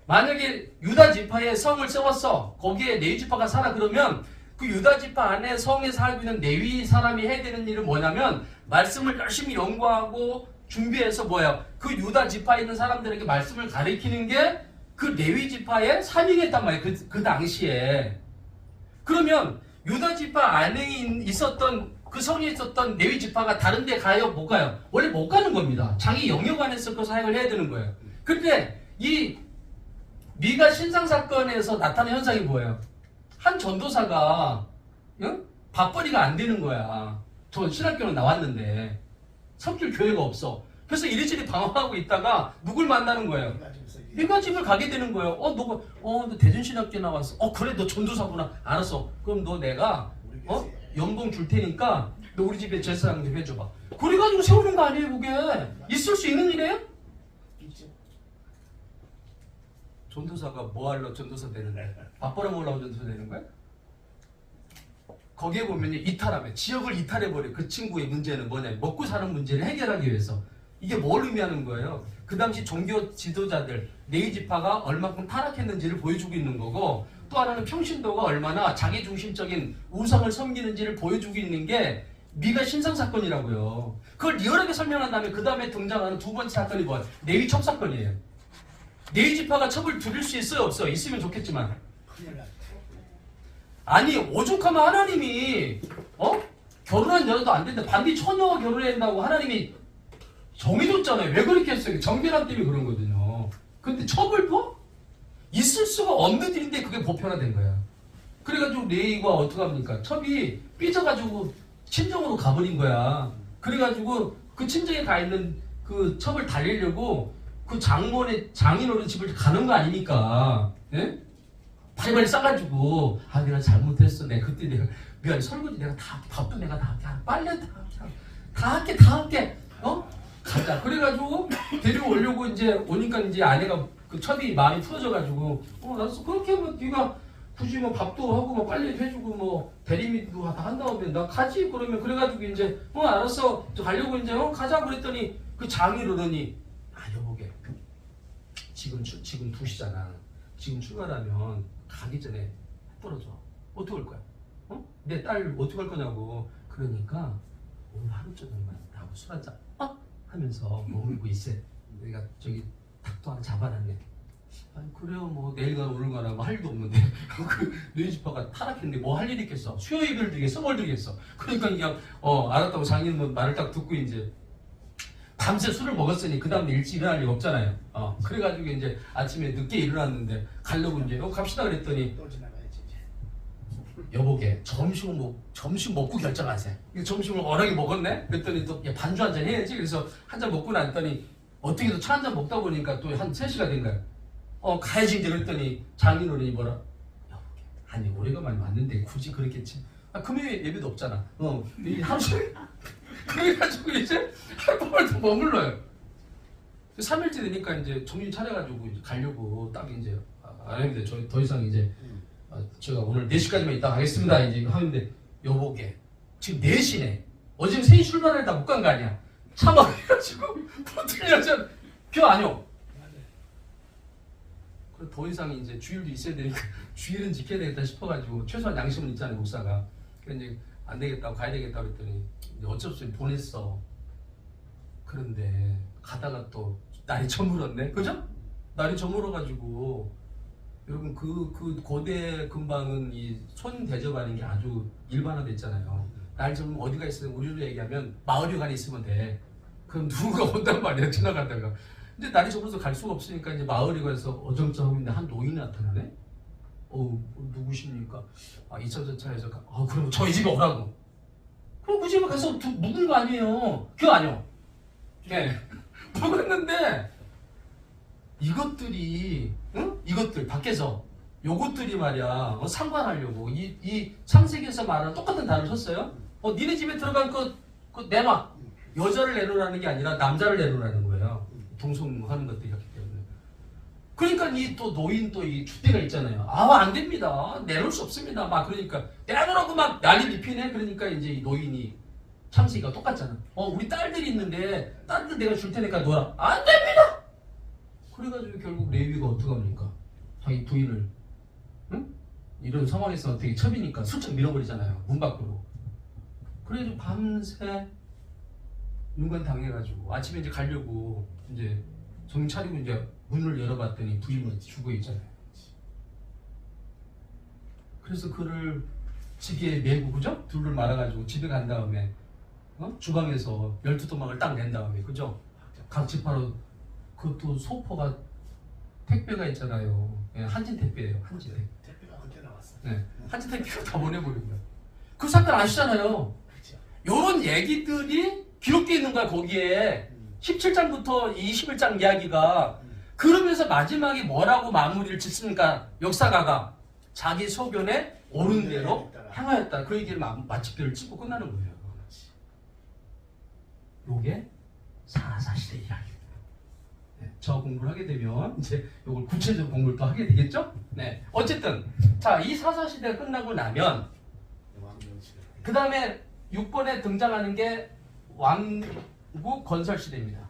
만약에 유다 지파에 성을 세웠어. 거기에 레위 지파가 살아. 그러면 그 유다 지파 안에 성에 살고 있는 레위 사람이 해야 되는 일은 뭐냐면 말씀을 열심히 연구하고 준비해서 뭐예요? 그 유다 지파에 있는 사람들에게 말씀을 가르치는 게 그 레위 지파의 사명이었단 말이에요. 그 당시에. 그러면 유다 지파 안에 있었던 그 성에 있었던 레위 지파가 다른 데 가요? 못 가요? 원래 못 가는 겁니다. 자기 영역 안에서 그 사역을 해야 되는 거예요. 근데 이 미가 신상 사건에서 나타난 현상이 뭐예요? 한 전도사가 밥벌이가 안 되는 거야. 저 신학교는 나왔는데 섬길 교회가 없어. 그래서 이리저리 방황하고 있다가 누굴 만나는 거예요? 민가 집을 가게 되는 거예요. 너 대전신학교 나왔어. 그래 너 전도사구나. 알았어. 그럼 너 내가 연봉 줄 테니까 너 우리 집에 제사장 좀 해줘봐. 그래가지고 세우는 거 아니에요 그게? 있을 수 있는 일이에요? 전도사가 뭐 하려고 전도사 되는 거야? 밥 벌어먹으려고 전도사 되는 거야? 거기에 보면 이탈하면 지역을 이탈해버려. 그 친구의 문제는 뭐냐? 먹고 사는 문제를 해결하기 위해서. 이게 뭘 의미하는 거예요? 그 당시 종교 지도자들 레위 지파가 얼마큼 타락했는지를 보여주고 있는 거고, 또 하나는 평신도가 얼마나 자기중심적인 우상을 섬기는지를 보여주고 있는 게 미가 신상 사건이라고요. 그걸 리얼하게 설명한 다음에 그 다음에 등장하는 두 번째 사건이 뭐야? 레위 첩 사건이에요. 레위 지파가 첩을 두릴 수 있어요? 없어요? 있으면 좋겠지만. 아니 오죽하면 하나님이 결혼한 여자도 안 되는데 반드시 처녀와 결혼해야 된다고 하나님이 정해줬잖아요. 왜 그렇게 했어요? 정결함 때문에 그런 거거든요. 근데 첩을 둬? 있을 수가 없는 일인데 그게 보편화된 거야. 그래가지고 레위가 어떻게 합니까? 첩이 삐져가지고 친정으로 가버린 거야. 그래가지고 그 친정에 가 있는 그 첩을 달리려고 그 장인어른 집을 가는 거 아닙니까? 예? 바리바리 싸가지고 내가 잘못했어. 그때 내가 미안해. 설거지 내가 밥도 내가 다 할게. 빨래 다 할게. 가자. 그래가지고 데려오려고 이제 오니까 이제 아내가 그 첩이 마음이 풀어져가지고 알았어. 그렇게 하면 네가 굳이 밥도 하고 빨래도 해주고 대리미도 다 한 다음에 나 가지. 그래가지고 이제 알았어. 저 가려고 이제 가자 그랬더니 그 장인어른이 여보게 지금 2시잖아. 지금 출발하면 가기 전에 떨어져. 어떻게 할 거야? 내 딸 어떻게 할 거냐고. 그러니까 오늘 하루 저녁만 나하고 술 한잔 하면서 머물고 있어. 내가 저기 닭도 하나 잡아놨네. 그래요. 내일 가나 오늘 가나 할 일도 없는데 그 레위 지파가 타락했는데 뭐 할 일이 있겠어? 수요 예배를 드리겠어? 뭘 드리겠어? 그러니까 그냥 알았다고 장인은 말을 딱 듣고 이제 밤새 술을 먹었으니 그 다음에 일찍 일어날 리가 없잖아요. 그래가지고 이제 아침에 늦게 일어났는데 가려고 이제 갑시다 그랬더니 여보게 점심 먹고 결정하세요. 점심을 워낙에 먹었네? 그랬더니 또 반주 한 잔 해야지. 그래서 한 잔 먹고 났더니 어떻게 또 차 한 잔 먹다 보니까 또 한 3시가 된 거야. 가야지 이제 그랬더니 장인어른이 뭐라? 여보게 아니 오래간만에 왔는데 굳이 그렇겠지. 금요일 예배도 없잖아. 하루 종일 그래가지고 이제 하룻밤을 더 머물러요. 3일째 되니까 이제 정신 차려가지고 이제 가려고 딱 이제 아닙니다. 저 더 이상 이제 제가 오늘 4시까지만 있다 가겠습니다. 이제 하는데 여보게 지금 4시네. 어제 3시 출발을 다 못 간 거 아니야. 차 막혀가지고 붙으려면 표 안 오. 그래 더 이상 이제 주일도 있어야 되니까 주일은 지켜야 되겠다 싶어가지고 최소한 양심은 있잖아요 목사가. 그래서 이제 안 되겠다고 가야 되겠다 그랬더니 어쩔 수 없이 보냈어. 그런데 가다가 또 날이 저물었네. 그죠? 날이 저물어가지고 여러분 그 고대 근방은 이 손 대접하는 게 아주 일반화됐잖아요. 날 좀 어디가 있으면 우리로 얘기하면 마을회관에 있으면 돼. 그럼 누군가 온단 말이야 지나가다가. 근데 날이 저물어서 갈 수가 없으니까 이제 마을회관에서 어정쩡하고 있는데 한 노인이 나타나네. 누구십니까? 2차 차에서 그럼 저희 집에 오라고. 그럼 그 집에 가서 묵은 거 아니에요. 그거 아니요. 네. 묵었는데 이것들이 이것들 밖에서 요것들이 말이야 상관하려고 이 창세기에서 말하는 똑같은 단어를 썼어요. 니네 집에 들어간 그 내놔. 여자를 내놓으라는 게 아니라 남자를 내놓으라는 거예요. 동성하는 것들이었기 때문에. 그러니까 이 또 노인 또 이 주대가 있잖아요. 안 됩니다. 내놓을 수 없습니다. 막 그러니까 내놓으라고 막 난리를 피네. 그러니까 이제 이 노인이 창세기가 똑같잖아. 우리 딸들이 있는데 딸들 내가 줄 테니까 놓아라. 안 됩니다. 그래가지고 결국 레위가 어떡합니까? 자기 부인을 이런 상황에서 되게 첩이니까 슬쩍 밀어버리잖아요. 문 밖으로. 그래가지고 밤새 윤관 당해가지고 아침에 이제 가려고 이제 정신 차리고 이제 문을 열어봤더니 부인은 죽어 있잖아요. 그래서 그를 지게에 메고 그죠? 둘을 말아가지고 집에 간 다음에 주방에서 12토막을 딱 낸 다음에 그죠? 각지파로 그것도 소포가 택배가 있잖아요. 한진 택배예요. 한진 택배. 택배가 언제 나왔어? 네, 한진 택배가 다 보내버린 거야. 그 사건 아시잖아요. 그렇죠. 요런 얘기들이 기록되어 있는 거야 거기에. 17장부터 21장 이야기가. 그러면서 마지막에 뭐라고 마무리를 짓습니까? 역사가가 자기 소견에 옳은 대로 행하였다. 그 얘기를 마침표를 찍고 끝나는 거예요. 요게 사사시대 이야기입니다. 네, 저 공부를 하게 되면 이제 요걸 구체적으로 공부를 또 하게 되겠죠? 네. 어쨌든 자, 이 사사시대가 끝나고 나면 그 다음에 6번에 등장하는 게 왕국 건설 시대입니다.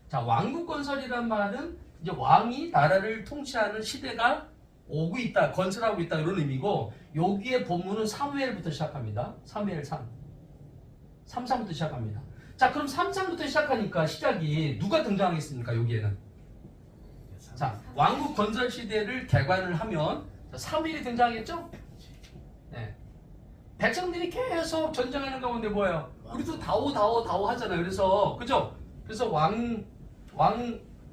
자, 왕국 건설이란 말은 이제 왕이 나라를 통치하는 시대가 오고 있다, 건설하고 있다 이런 의미고, 여기에 본문은 사무엘부터 시작합니다. 사무엘 3장부터 시작합니다. 자, 그럼 3장부터 시작하니까 시작이 누가 등장하겠습니까? 여기에는 자, 왕국 건설 시대를 개관을 하면 사무엘이 등장하겠죠? 네. 백성들이 계속 전쟁하는 가운데 뭐예요? 우리도 다오 하잖아요. 그래서 그죠? 그래서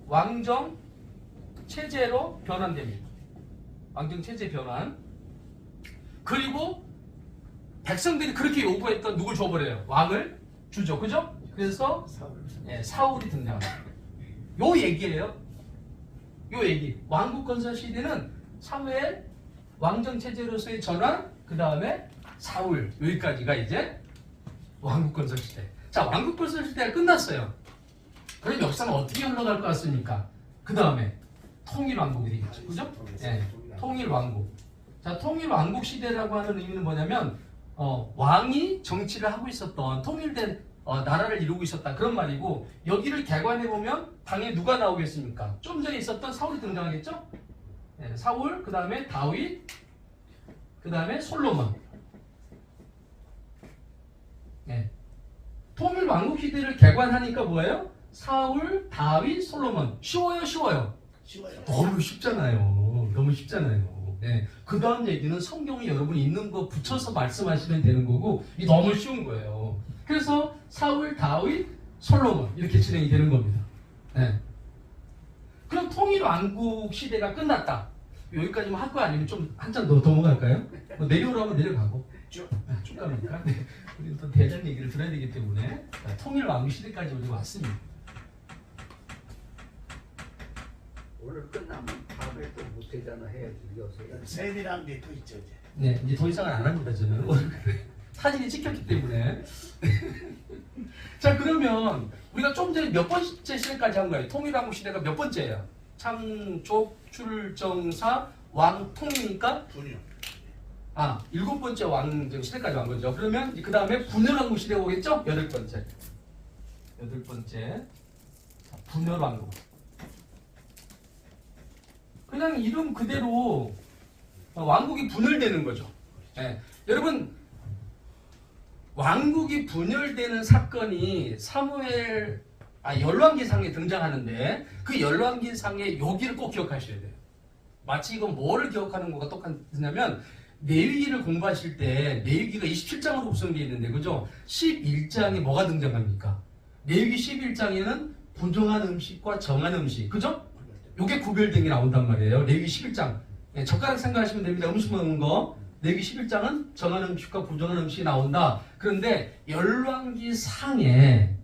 왕정 체제로 변환됩니다. 왕정 체제 변환. 그리고 백성들이 그렇게 요구했던 누굴 줘버려요? 왕을 주죠. 그죠? 그래서 사울이 등장합니다. 요 얘기예요. 요 얘기. 왕국 건설 시대는 사무엘 왕정 체제로서의 전환, 그 다음에 사울, 여기까지가 이제 왕국 건설 시대. 자, 왕국 건설 시대가 끝났어요. 그럼 역사는 어떻게 흘러갈 것 같습니까? 그 다음에 통일왕국이 되겠죠. 그죠? 네, 통일왕국. 자, 통일왕국 시대라고 하는 의미는 뭐냐면 왕이 정치를 하고 있었던 통일된 나라를 이루고 있었다 그런 말이고, 여기를 개관해보면 당연히 누가 나오겠습니까? 좀 전에 있었던 사울이 등장하겠죠? 네, 사울, 그 다음에 다윗, 그 다음에 솔로몬. 네. 통일왕국 시대를 개관하니까 뭐예요? 사울, 다윗, 솔로몬. 쉬워요? 쉬워요. 너무 쉽잖아요. 너무 쉽잖아요. 네. 그 다음 얘기는 성경에 여러분 있는 거 붙여서 말씀하시면 되는 거고, 이 너무 쉬운 거예요. 그래서 사울, 다윗, 솔로몬 이렇게 진행이 되는 겁니다. 네. 그럼 통일왕국 시대가 끝났다. 여기까지만 할 거 아니면 좀 한참 더 넘어갈까요? 내려오라면 내려가고 쭉 가니까. 네. 우리 또 대전 얘기를 들어야 되기 때문에 통일왕국 시대까지 우리 왔습니다. 오늘 끝나면 다음에 또 무태자나 해야지. 요새 셀이랑 네트 있죠 이제. 네, 이제 더 이상은 안 합니다 저는. 사진이 찍혔기 때문에. 자, 그러면 우리가 좀 전에 몇 번째 시대까지 한 거예요? 통일왕국 시대가 몇 번째예요? 창조, 출정사, 왕통이니까 분유. 7번째 왕정 시대까지 간 거죠. 그러면 그 다음에 분열왕국 시대 오겠죠? 8번째. 8번째. 분열왕국. 그냥 이름 그대로 왕국이 분열되는 거죠. 네. 여러분, 왕국이 분열되는 사건이 사무엘 열왕기상에 등장하는데, 그 열왕기상의 여기를 꼭 기억하셔야 돼요. 마치 이건 뭐를 기억하는 거가 똑같냐면, 레위기를 공부하실 때 레위기가 27장으로 구성되어 있는데, 그죠? 11장에 뭐가 등장합니까? 레위기 11장에는 부정한 음식과 정한 음식, 그죠? 요게 구별된 게 나온단 말이에요. 레위기 11장. 네, 젓가락 생각하시면 됩니다. 음식 먹는 거. 레위 11장은 정한 음식과 부정한 음식이 나온다. 그런데 열왕기 상에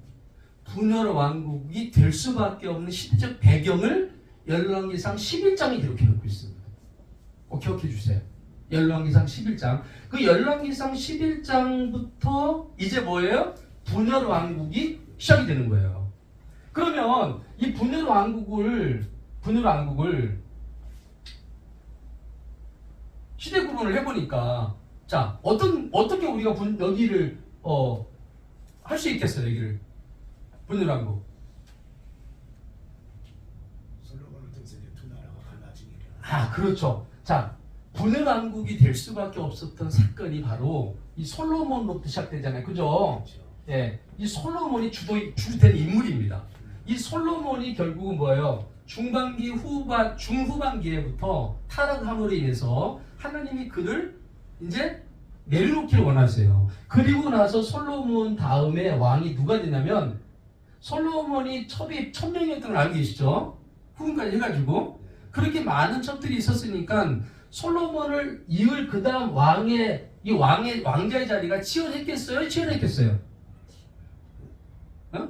분열 왕국이 될 수밖에 없는 시대적 배경을 열왕기상 11장이 기록해 놓고 있습니다. 꼭 기억해 주세요. 열왕기상 11장. 그 열왕기상 11장부터 이제 뭐예요? 분열 왕국이 시작이 되는 거예요. 그러면 이 분열 왕국을 시대 구분을 해보니까 자 어떻게 우리가 여기를 할 수 있겠어요? 여기를 분열 왕국. 솔로몬을 통해서 이제 두 나라가 갈라지니까. 아 그렇죠. 자 분열 왕국이 될 수밖에 없었던 사건이 바로 이 솔로몬부터 시작되잖아요. 그죠? 그렇죠. 예, 이 솔로몬이 주된 인물입니다. 이 솔로몬이 결국은 뭐예요? 중후반기에부터 타락함으로 인해서 하나님이 그를 이제 내려놓기를 원하세요. 그리고 나서 솔로몬 다음에 왕이 누가 되냐면 솔로몬이 첩이 1000명이었던 걸 알고 계시죠? 후근까지 해가지고 그렇게 많은 첩들이 있었으니까 솔로몬을 이을 그 다음 왕자의 자리가 치열했겠어요? 치열했겠어요? 어?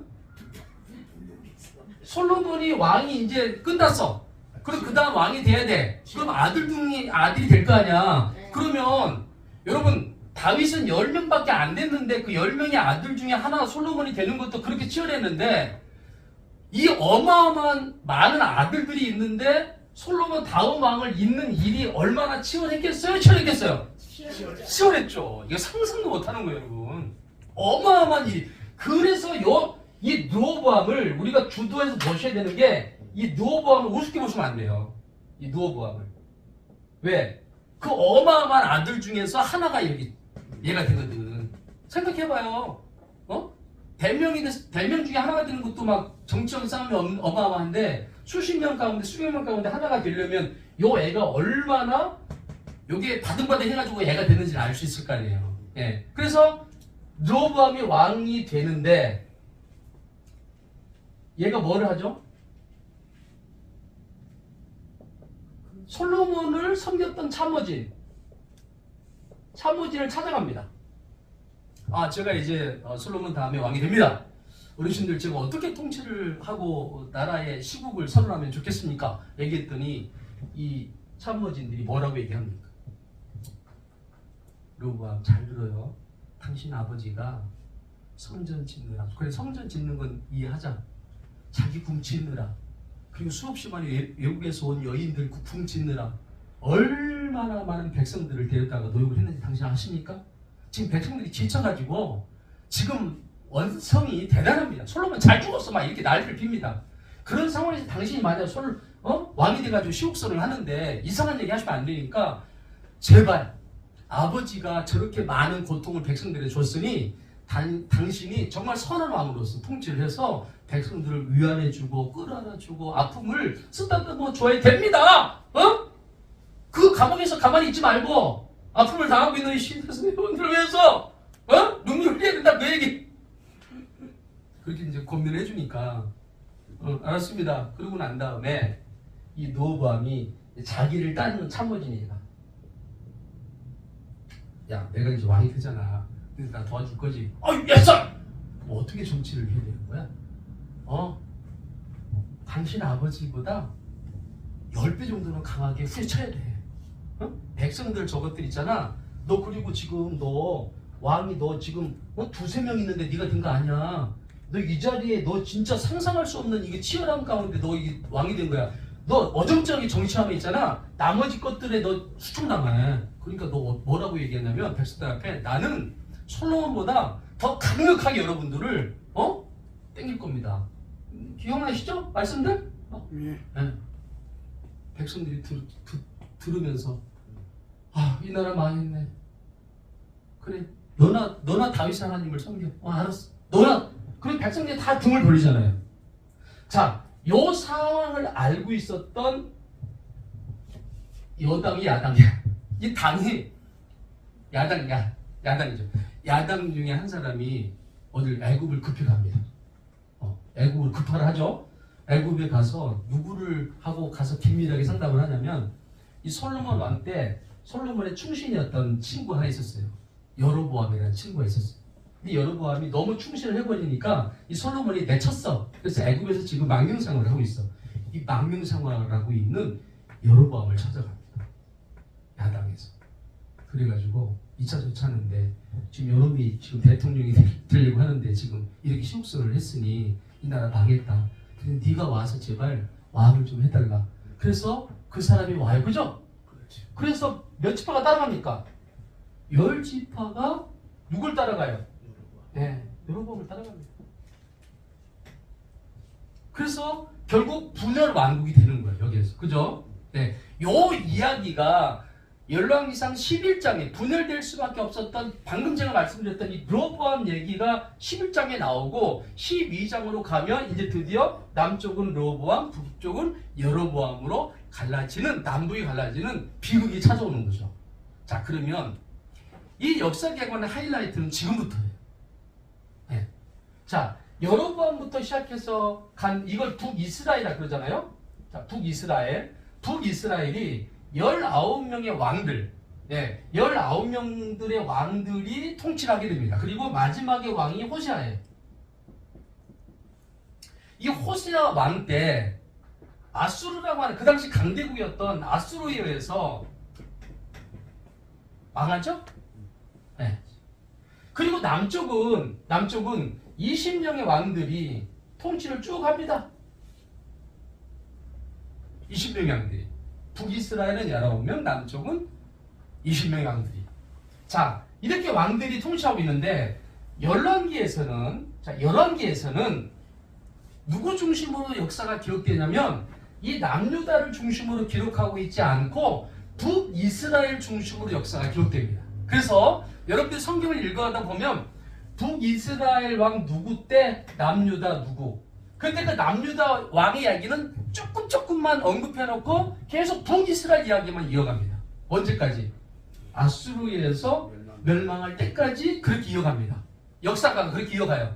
솔로몬이 왕이 이제 끝났어. 그럼 그 다음 왕이 돼야 돼. 그럼 아들이 될 거 아니야. 그러면 여러분 다윗은 10명밖에 안 됐는데 그 10명의 아들 중에 하나 솔로몬이 되는 것도 그렇게 치열했는데 이 어마어마한 많은 아들들이 있는데 솔로몬 다음 왕을 잇는 일이 얼마나 치열했겠어요? 치열했겠어요? 치열했죠. 이거 상상도 못하는 거예요, 여러분. 어마어마한 일이. 그래서 이 르호보암을 우리가 주도해서 보셔야 되는 게 이 르호보암을 우습게 보시면 안 돼요. 이 르호보암을. 왜? 그 어마어마한 아들 중에서 하나가 얘가 되거든. 생각해봐요. 대명 중에 하나가 되는 것도 막 정치적인 싸움이 어마어마한데 수십 명 가운데 수백 명 가운데 하나가 되려면 요 애가 얼마나 요게 바등바등 해가지고 애가 됐는지를 알 수 있을 거 아니에요. 예. 그래서 르호보암이 왕이 되는데 얘가 뭐를 하죠? 솔로몬을 섬겼던 참모진을 찾아갑니다. 제가 이제 솔로몬 다음에 왕이 됩니다. 어르신들 제가 어떻게 통치를 하고 나라의 시국을 선언하면 좋겠습니까? 얘기했더니 이 참모진들이 뭐라고 얘기합니까? 르호보암 잘 들어요. 당신 아버지가 성전 짓느라, 그래 성전 짓는 건 이해하자. 자기 궁 짓느라, 그리고 수없이 많은 외국에서 온 여인들 궁 짓느라 얼마나 많은 백성들을 데려다가 노역을 했는지 당신 아십니까? 지금 백성들이 지쳐가지고 지금 원성이 대단합니다. 솔로몬 잘 죽었어 막 이렇게 난리를 핍니다. 그런 상황에서 당신이 만약 왕이 돼가지고 시국선을 하는데 이상한 얘기 하시면 안 되니까 제발 아버지가 저렇게 많은 고통을 백성들에게 줬으니 당신이 정말 선한 왕으로서 통치를 해서 백성들을 위안해주고 끌어안아주고 아픔을 쓰다듬어 줘야 됩니다. 그 감옥에서 가만히 있지 말고 아픔을 당하고 있는 이 신사스님들을 위해서 눈물 흘려야 된다 그 얘기. 그렇게 이제 고민을 해주니까 알았습니다. 그러고 난 다음에 이 르호보암이 자기를 따르는 참모진이가 야 내가 이제 왕이 되잖아. 그래서 나 도와줄 거지. 됐어! 뭐 어떻게 정치를 해야 되는 거야? 당신 아버지보다 10배 정도는 강하게 후려쳐야 돼. 백성들 저것들 있잖아. 너 그리고 지금 너 왕이 너 지금 두세 명 있는데 네가 된 거 아니야. 너 이 자리에 너 진짜 상상할 수 없는 이게 치열함 가운데 너 이게 왕이 된 거야. 너 어정쩡하게 정치하면 있잖아. 나머지 것들에 너 수총당해. 그러니까 너 뭐라고 얘기했냐면 백성들 앞에 나는 솔로몬보다 더 강력하게 여러분들을 땡길 겁니다. 기억나시죠? 말씀들? 네. 백성들이 들으면서 이 나라 망했네. 그래 너나 다윗 하나님을 섬겨. 알았어. 너나. 그럼 백성들이 다 등을 돌리잖아요. 자, 요 상황을 알고 있었던 여당이 야당이야. 이 당이 야당이죠. 야당 중에 한 사람이 어딜 애굽을 급히 갑니다. 애굽을 급하라 하죠. 애굽에 가서 누구를 하고 가서 긴밀하게 상담을 하냐면 이 솔로몬 왕 때 솔로몬의 충신이었던 친구 하나 있었어요. 여로보암이라는 친구가 있었어요. 이 여로보암이 너무 충신을 해버리니까 이 솔로몬이 내쳤어. 그래서 애굽에서 지금 망명생활을 하고 있어. 이 망명생활을 하고 있는 여로보암을 찾아갑니다. 야당에서. 그래가지고 2차 조차하는데 지금 여러분이 지금 대통령이 되려고 하는데 지금 이렇게 시국선을 했으니 이 나라 망했다. 근데 네가 와서 제발 왕을 좀 해달라. 그래서 그 사람이 와요. 그죠? 그렇지. 그래서 몇 지파가 따라갑니까? 10지파가 누굴 따라가요? 네, 여로보암을 따라갑니다. 그래서 결국 분열 왕국이 되는 거예요. 여기에서. 그죠? 네. 요 이야기가 열왕기상 11장에 분열될 수밖에 없었던 방금 제가 말씀드렸던 이 르호보암 얘기가 11장에 나오고 12장으로 가면 이제 드디어 남쪽은 르호보암, 북쪽은 여로보암으로 갈라지는 남북이 갈라지는 비극이 찾아오는 거죠. 자, 그러면 이 역사기관의 하이라이트는 지금부터예요. 네. 자, 여로보암부터 시작해서 간 이걸 북이스라엘이라 그러잖아요. 자, 북이스라엘이 19명의 왕들, 예, 19명들의 왕들이 통치를 하게 됩니다. 그리고 마지막의 왕이 호세아예요. 이 호세아 왕 때 아수르라고 하는 그 당시 강대국이었던 아수르에 의해서 망하죠? 네. 그리고 남쪽은 20명의 왕들이 통치를 쭉 합니다. 20명의 왕들이. 북이스라엘은 19명, 남쪽은 20명의 왕들이. 자, 이렇게 왕들이 통치하고 있는데 열왕기에서는 누구 중심으로 역사가 기록되냐면 이 남유다를 중심으로 기록하고 있지 않고 북이스라엘 중심으로 역사가 기록됩니다. 그래서 여러분들 성경을 읽어가다 보면 북이스라엘 왕 누구 때 남유다 누구. 근데 그 남유다 왕의 이야기는 조금만 언급해놓고 계속 북이스라엘 이야기만 이어갑니다. 언제까지? 아수르에서 멸망할 때까지 그렇게 이어갑니다. 역사가가 그렇게 이어가요.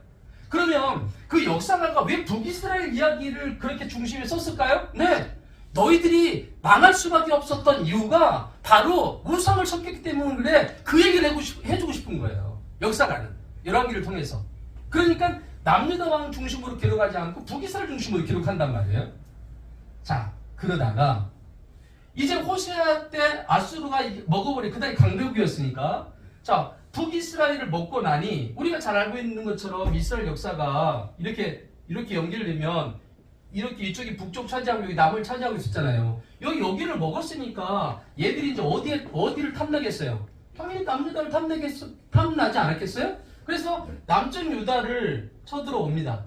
그러면 그 역사가가 왜 북이스라엘 이야기를 그렇게 중심에 썼을까요? 네, 너희들이 망할 수밖에 없었던 이유가 바로 우상을 섬겼기 때문에 그 얘기를 해주고 싶은 거예요. 역사가는 열왕기를 통해서. 그러니까 남유다 왕 중심으로 기록하지 않고 북이스라엘 중심으로 기록한단 말이에요. 자, 그러다가 이제 호세아 때 아수르가 먹어버린 그 당시 강대국이었으니까 자, 북이스라엘을 먹고 나니 우리가 잘 알고 있는 것처럼 이스라엘 역사가 이렇게 연결되면 이렇게 이쪽이 북쪽 차지하고 여기 남을 차지하고 있었잖아요. 여기를 먹었으니까 얘들이 이제 어디를 탐나겠어요? 당연히 남유다를 탐나지 않았겠어요? 그래서 남쪽 유다를 쳐들어옵니다.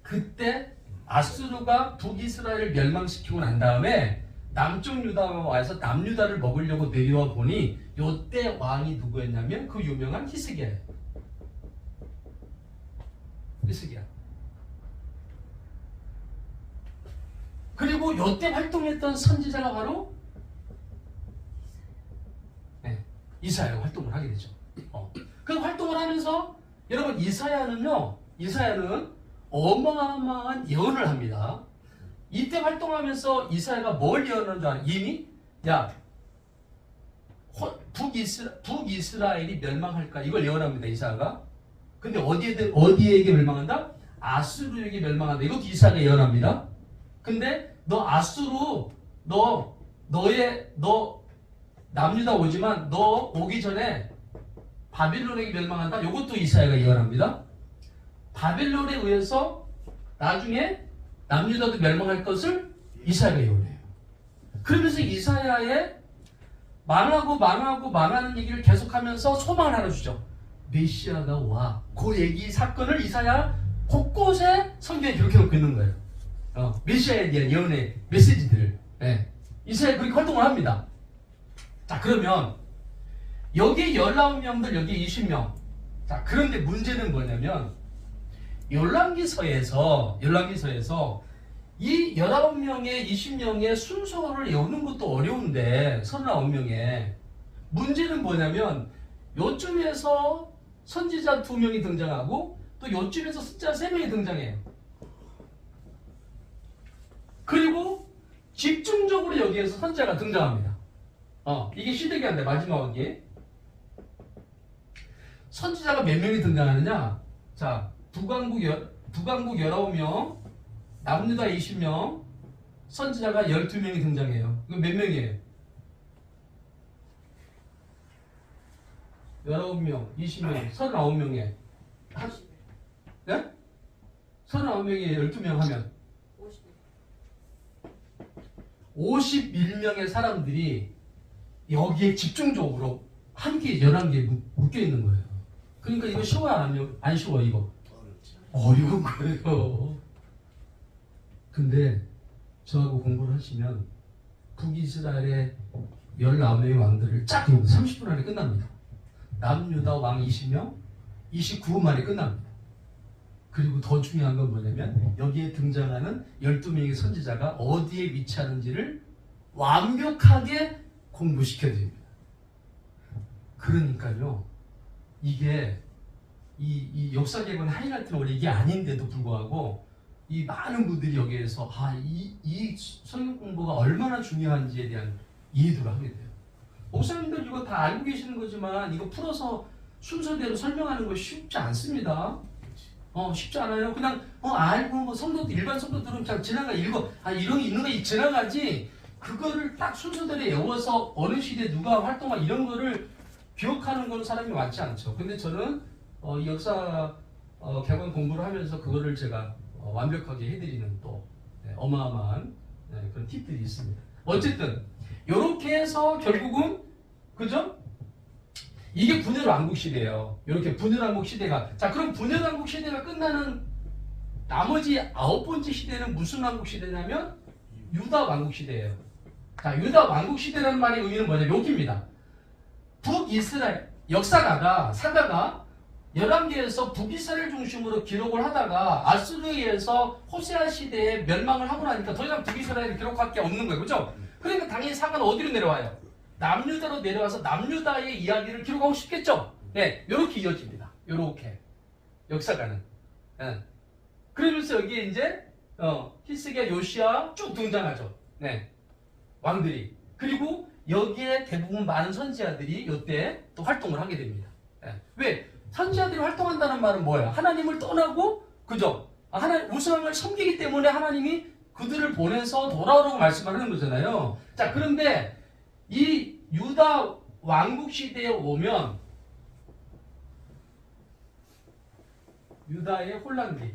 그때 아수르가 북이스라엘을 멸망시키고 난 다음에 남쪽 유다가 와서 남유다를 먹으려고 내려와 보니 요때 왕이 누구였냐면 그 유명한 히스기야예요. 히스기야. 그리고 요때 활동했던 선지자가 바로 이사야가 활동을 하게 되죠. 그 활동을 하면서 여러분 이사야는 어마어마한 예언을 합니다. 이때 활동하면서 이사야가 뭘 예언하는 줄 알아? 이미 북이스라엘이 멸망할까 이걸 예언합니다. 이사야가. 근데 어디에게 멸망한다? 아수르에게 멸망한다. 이것도 이사야가 예언합니다. 근데 너 아수르 너 남유다 오지만 너 오기 전에 바빌론에게 멸망한다. 이것도 이사야가 예언합니다. 바빌론에 의해서 나중에 남유다도 멸망할 것을 이사야가 예언해요. 그러면서 이사야의 망하는 얘기를 계속하면서 소망을 하나 주죠. 메시아가 와. 그 얘기 사건을 이사야 곳곳에 성경에 기록해놓고 있는 거예요. 메시아에 대한 예언의 메시지들을. 이사야 그렇게 활동을 합니다. 자, 그러면 여기 19명들 여기 20명. 자, 그런데 문제는 뭐냐면 열왕기서에서 이 19명의 20명의 순서를 외우는 것도 어려운데 39명에 문제는 뭐냐면 요쯤에서 선지자 2명이 등장하고 또 요쯤에서 숫자 3명이 등장해요. 그리고 집중적으로 여기에서 선지자가 등장합니다. 이게 시대기한데 마지막에 선지자가 몇 명이 등장하느냐? 자, 북왕국 19명, 남유다 20명, 선지자가 12명이 등장해요. 이거 몇 명이에요? 19명, 20명, 39명에 네? 39명에 12명 하면 51명의 사람들이 여기에 집중적으로 함께 11개에 묶여 있는 거예요. 그러니까 이거 쉬워요, 안 쉬워 이거? 어려운 거예요. 근데 저하고 공부를 하시면 북이스라엘의 19명의 왕들을 쫙 읽으면 30분 안에 끝납니다. 남유다 왕 20명, 29분 만에 끝납니다. 그리고 더 중요한 건 뭐냐면 여기에 등장하는 12명의 선지자가 어디에 위치하는지를 완벽하게 공부시켜야 됩니다. 그러니까요, 이게 이 역사개론 하이라이트는 원래 이게 아닌데도 불구하고 이 많은 분들이 여기에서 이 성경 공부가 얼마나 중요한지에 대한 이해도를 하게 돼요. 목사님들 이거 다 알고 계시는 거지만 이거 풀어서 순서대로 설명하는 거 쉽지 않습니다. 쉽지 않아요. 그냥 알고 뭐 성도 일반 성도들은 그냥 지나가 읽어 이런 게 있는 거 지나가지 그거를 딱 순서대로 외워서 어느 시대에 누가 활동한 이런 거를 기억하는 건 사람이 많지 않죠. 근데 저는 이 역사 개관 공부를 하면서 그거를 제가 완벽하게 해드리는 또 어마어마한 그런 팁들이 있습니다. 어쨌든 이렇게 해서 결국은 그죠? 이게 분열왕국 시대예요. 이렇게 분열왕국 시대가 그럼 분열왕국 시대가 끝나는 나머지 9번째 시대는 무슨 왕국 시대냐면 유다 왕국 시대예요. 유다 왕국 시대라는 말의 의미는 뭐냐면 여기입니다. 북이스라엘 역사가가 사가가 11개에서 북이스라엘 중심으로 기록을 하다가 아수르에서 호세아 시대에 멸망을 하고 나니까 더 이상 북이스라엘을 기록할 게 없는 거예요. 그죠? 그러니까 당연히 사가는 어디로 내려와요? 남유다로 내려와서 남유다의 이야기를 기록하고 싶겠죠? 네, 요렇게 이어집니다. 요렇게 역사가는. 그러면서 여기에 이제 히스기야, 요시야 쭉 등장하죠. 네, 왕들이. 그리고 여기에 대부분 많은 선지자들이 이때 또 활동을 하게 됩니다. 왜? 선지자들이 활동한다는 말은 뭐예요? 하나님을 떠나고 그죠? 하나님 우상을 섬기기 때문에 하나님이 그들을 보내서 돌아오라고 말씀하는 거잖아요. 그런데 이 유다 왕국 시대에 오면 유다의 혼란기,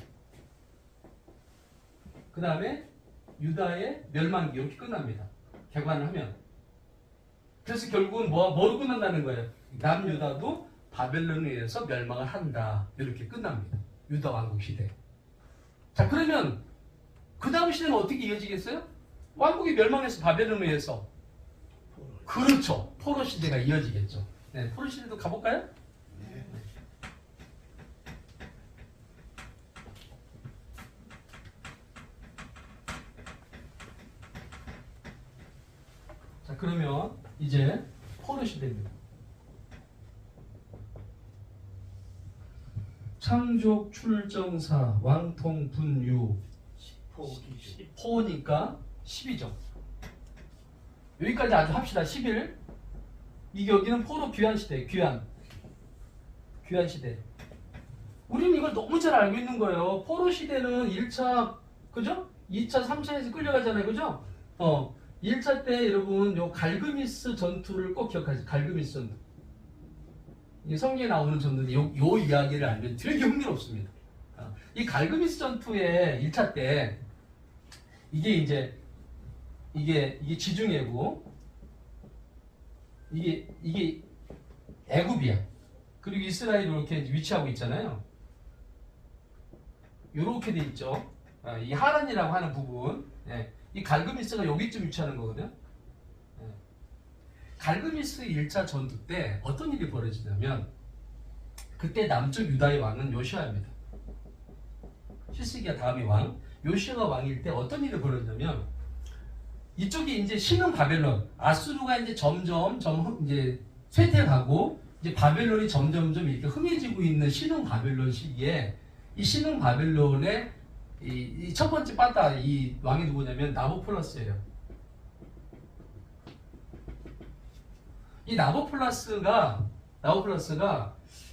그 다음에 유다의 멸망기 이렇게 끝납니다. 개관을 하면. 그래서 결국은 뭐로 끝난다는 거예요? 남유다도 바벨론에 의해서 멸망을 한다. 이렇게 끝납니다. 유다 왕국 시대. 그러면 그 다음 시대는 어떻게 이어지겠어요? 왕국이 멸망해서 바벨론에 의해서 그렇죠. 포로 시대가 이어지겠죠. 네, 포로 시대도 가볼까요? 네. 그러면 이제 포로 시대입니다. 창조, 출정사, 왕통, 분유, 포니까 10이죠. 여기까지 아주 합시다. 11. 이게 여기는 포로 귀환 시대, 귀환 시대. 우리는 이걸 너무 잘 알고 있는 거예요. 포로 시대는 1차, 그죠? 2차, 3차에서 끌려가잖아요, 그죠? 1차 때 여러분 요 갈그미스 전투를 꼭 기억하세요. 갈그미스 전투. 이 성경에 나오는 전투는 요 이야기를 알면 되게 흥미롭습니다. 이 갈그미스 전투의 1차 때 이게 지중해고 이게 애굽이야. 그리고 이스라엘이 이렇게 위치하고 있잖아요. 이렇게 돼 있죠. 이 하란이라고 하는 부분. 이 갈그미스가 여기쯤 위치하는 거거든요. 갈그미스 1차 전투 때 어떤 일이 벌어지냐면 그때 남쪽 유다의 왕은 요시아입니다. 히스기야 다음의 왕. 요시아가 왕일 때 어떤 일이 벌어지냐면 이쪽이 이제 신흥 바벨론, 아수르가 이제 점점 이제 쇠퇴하고 이제 바벨론이 점점점 이렇게 흥해지고 있는 신흥 바벨론 시기에 이 신흥 바벨론의 이 첫 번째 빠따 이 왕이 누구냐면 나부콜라스예요. 이 나보플라스가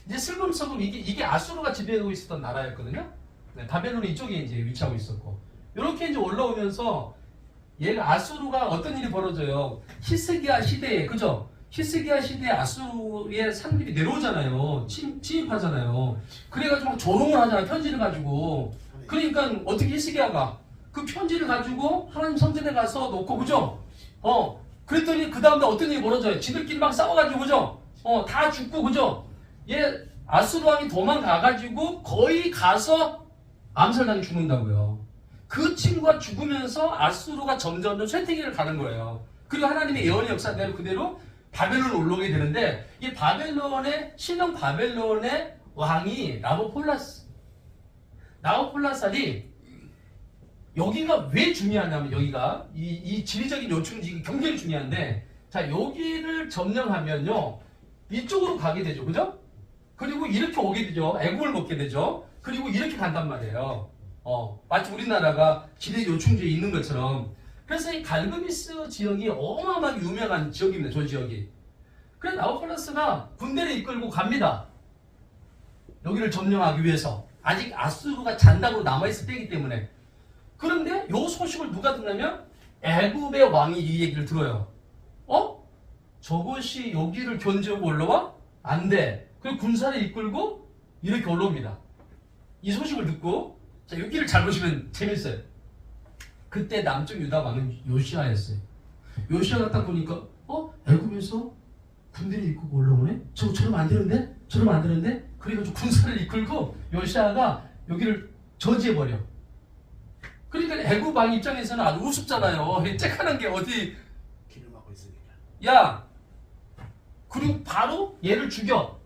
이제 슬금슬금 이게 아수르가 지배하고 있었던 나라였거든요. 네, 바벨론이 이쪽에 이제 위치하고 있었고, 이렇게 이제 올라오면서 얘가 아수르가 어떤 일이 벌어져요. 히스기야 시대에, 그죠? 히스기야 시대에 아수르의 상들이 내려오잖아요. 침입하잖아요. 그래가지고 막 조롱을 하잖아요. 편지를 가지고. 그러니까 어떻게 히스기야가 그 편지를 가지고 하나님 성전에 가서 놓고, 그죠? 그랬더니 그 다음에 어떤 일이 벌어져요. 지들끼리 막 싸워가지고, 그죠? 다 죽고, 그죠? 얘 아수르 왕이 도망가가지고 거의 가서 암살당해 죽는다고요. 그 친구가 죽으면서 아수르가 점점 쇠퇴기를 가는 거예요. 그리고 하나님의 예언의 역사대로 그대로 바벨론으로 올라오게 되는데, 이 신형 바벨론의 왕이 나보폴라살이 여기가 왜 중요하냐면, 여기가 이 지리적인 요충지 굉장히 중요한데, 자, 여기를 점령하면요 이쪽으로 가게 되죠, 그죠? 그리고 이렇게 오게 되죠. 애국을 먹게 되죠. 그리고 이렇게 간단 말이에요. 마치 우리나라가 지리 요충지에 있는 것처럼. 그래서 이 갈그미스 지역이 어마어마하게 유명한 지역입니다. 저 지역이. 그래서 나보폴라스가 군대를 이끌고 갑니다. 여기를 점령하기 위해서. 아직 아수르가 잔당으로 남아있을 때이기 때문에. 그런데 요 소식을 누가 듣냐면 애굽의 왕이 이 얘기를 들어요. 저것이 여기를 견제하고 올라와? 안 돼. 그리고 군사를 이끌고 이렇게 올라옵니다. 이 소식을 듣고, 자, 여기를 잘 보시면 재밌어요. 그때 남쪽 유다 왕은 요시아였어요. 요시아가 딱 보니까 애굽에서 군대를 이끌고 올라오네? 저러면 안 되는데? 저러면 안 되는데? 그래가지고 군사를 이끌고 요시아가 여기를 저지해버려. 그러니까 애굽 왕 입장에서는 아주 우습잖아요. 쬐깐한 게 어디. 길을 막고 있으니까. 야! 그리고 바로 얘를 죽여.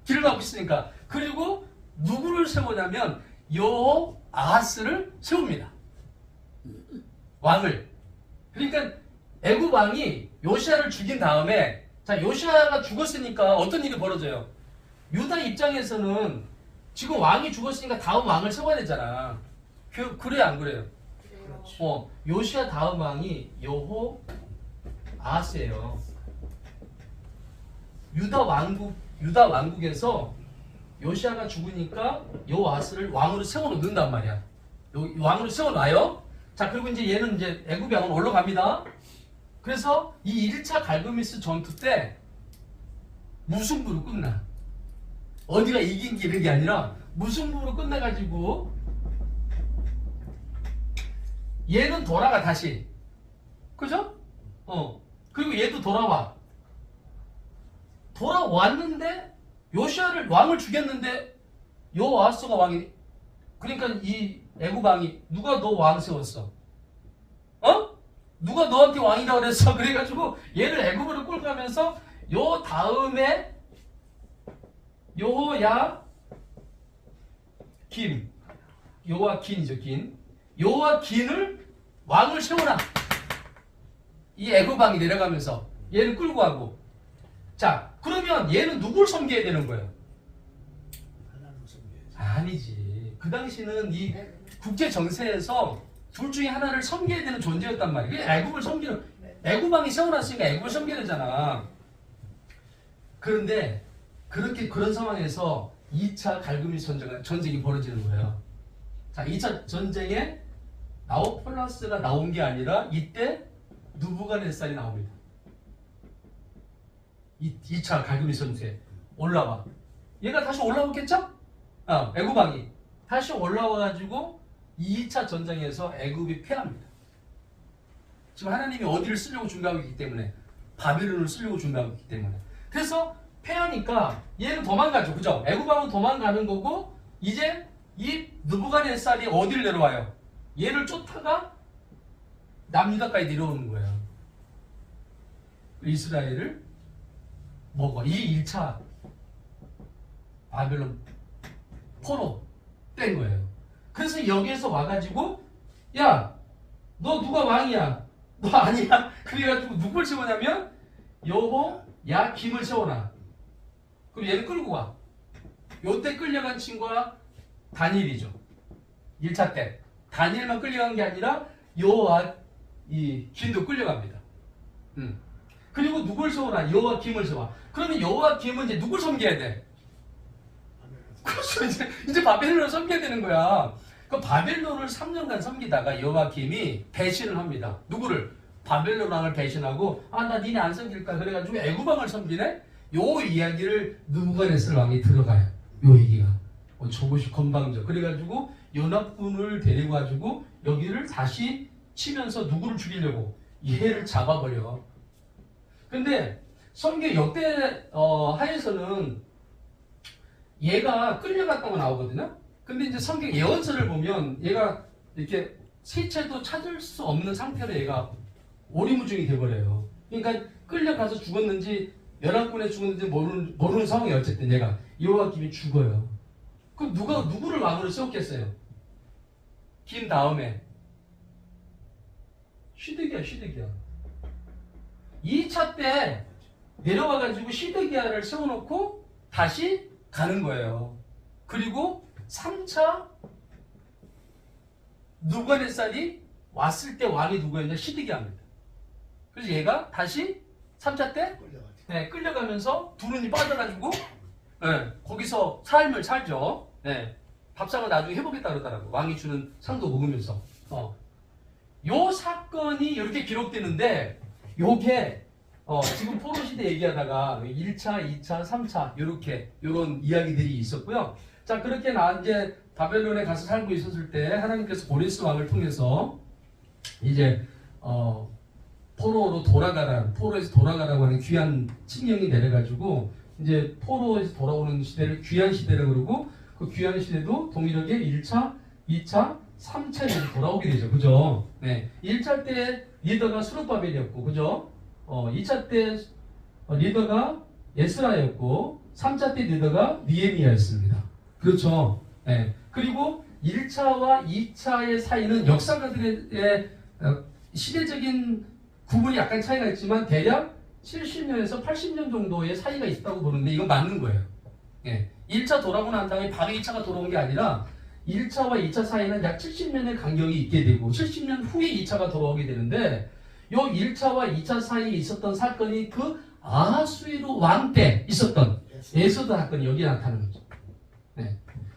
길을 막고 있으니까. 그리고 누구를 세우냐면 여호아하스를 세웁니다. 왕을. 그러니까 애굽 왕이 요시아를 죽인 다음에, 자, 요시아가 죽었으니까 어떤 일이 벌어져요? 유다 입장에서는 지금 왕이 죽었으니까 다음 왕을 세워야 되잖아. 그래요, 안 그래요? 그래요. 요시아 다음 왕이 여호아하스예요. 유다 왕국에서 요시아가 죽으니까 여호아하스를 왕으로 세워놓는단 말이야. 왕으로 세워놔요. 자, 그리고 이제 얘는 이제 애굽 왕으로 올라갑니다. 그래서 이 1차 갈그미스 전투 때 무승부로 끝나. 어디가 이긴 게 이런 게 아니라 무승부로 끝나가지고 얘는 돌아가 다시. 그죠? 그리고 얘도 돌아왔는데 요시아를 왕을 죽였는데 여호아하스가 왕이. 그러니까 이 애굽 왕이 누가 너 왕 세웠어? 누가 너한테 왕이라고 그랬어? 그래가지고 얘를 애굽으로 끌고 가면서 요 다음에 요아긴을 왕을 세워라. 이 애굽 왕이 내려가면서 얘를 끌고 가고. 자, 그러면 얘는 누굴 섬겨야 되는 거예요? 하나님을 섬겨야지. 아니지. 그 당시는 이 국제 정세에서 둘 중에 하나를 섬겨야 되는 존재였단 말이에요. 그게 애굽을 섬기는, 애굽 왕이 세워놨으니까 애굽을 섬겨야 되잖아. 그런데 그런 상황에서 2차 갈그미스 전쟁이 벌어지는 거예요. 자, 2차 전쟁에 나보폴라스가 나온 게 아니라 이때 느부갓네살이 나옵니다. 2차 갈그미스 전쟁에 올라와. 얘가 다시 올라오겠죠? 애굽 왕이 다시 올라와가지고 2차 전쟁에서 애굽이 패합니다. 지금 하나님이 어디를 쓰려고 준비하고 있기 때문에, 바벨론을 쓰려고 준비하고 있기 때문에. 그래서 패하니까 얘는 도망가죠. 그죠? 애굽 왕은 도망가는 거고, 이제 이 느부갓네살이 어디를 내려와요? 얘를 쫓다가 남유다까지 내려오는 거예요. 이스라엘을 먹어. 이 1차 바벨론 포로 뗀 거예요. 그래서 여기에서 와가지고, 야, 너 누가 왕이야? 너 아니야? 그래가지고 누굴 세우냐면 여호야김을 세워놔. 그럼 얘는 끌고 와. 요때 끌려간 친구가 다니엘이죠. 1차 때 다니엘만 끌려간 게 아니라 여호야김도 끌려갑니다. 그리고 누굴 세워놔? 여호와김을 세워. 그러면 여호와김은 이제 누굴 섬겨야 돼? 그렇죠. 이제 바벨론을 섬겨야 되는 거야. 그 바벨론을 3년간 섬기다가 여호와김이 배신을 합니다. 누구를? 바벨론 왕을 배신하고 나 니네 안 섬길까? 그래가지고 애굽 왕을 섬기네? 요 이야기를 느부갓네살 왕이 들어가요. 요 얘기가. 저것이 건방져. 그래가지고 연합군을 데리고 가지고 여기를 다시 치면서 누구를 죽이려고? 얘를 잡아버려. 근데 성경 역대 하에서는 얘가 끌려갔다고 나오거든요. 근데 이제 성경 예언서를 보면 얘가 이렇게 시체도 찾을 수 없는 상태로 얘가 오리무중이 돼버려요. 그러니까 끌려가서 죽었는지 연합군에 죽었는지 모르는 상황이 어쨌든 얘가 여호와김이 죽어요. 그럼 누구를 왕으로 세웠겠어요? 김 다음에 시드기야. 2차 때 내려와가지고 시드기야를 세워놓고 다시 가는 거예요. 그리고 3차 느부갓네살이 왔을 때 왕이 누구였냐? 시드기야입니다. 그래서 얘가 다시 3차 때 끌려가면서 두 눈이 빠져가지고 거기서 삶을 살죠. 밥상을 나중에 해보겠다 그러더라고. 왕이 주는 상도 먹으면서. 요 사건이 이렇게 기록되는데 요게 지금 포로 시대 얘기하다가 1차, 2차, 3차 요런 이야기들이 있었고요. 자, 그렇게 이제 바벨론에 가서 살고 있었을 때 하나님께서 고레스 왕을 통해서 이제 포로에서 돌아가라고 하는 귀한 칙령이 내려가지고 이제 포로에서 돌아오는 시대를 귀한 시대라고 그러고 그 귀한 시대도 동일하게 1차, 2차, 3차에 돌아오게 되죠. 그죠? 1차 때 리더가 스룹바벨이었고, 그죠? 2차 때 리더가 에스라였고, 3차 때 리더가 니에미야였습니다. 그렇죠? 그리고 1차와 2차의 사이는 역사가들의 시대적인 구분이 약간 차이가 있지만 대략 70년에서 80년 정도의 사이가 있다고 보는데 이건 맞는 거예요. 1차 돌아오고 난 다음에 바로 2차가 돌아온 게 아니라 1차와 2차 사이는 약 70년의 간격이 있게 되고 70년 후에 2차가 돌아오게 되는데 요 1차와 2차 사이에 있었던 사건이 그 아하수에로 왕 때 있었던 에서드 사건이 여기에 나타나는 거죠.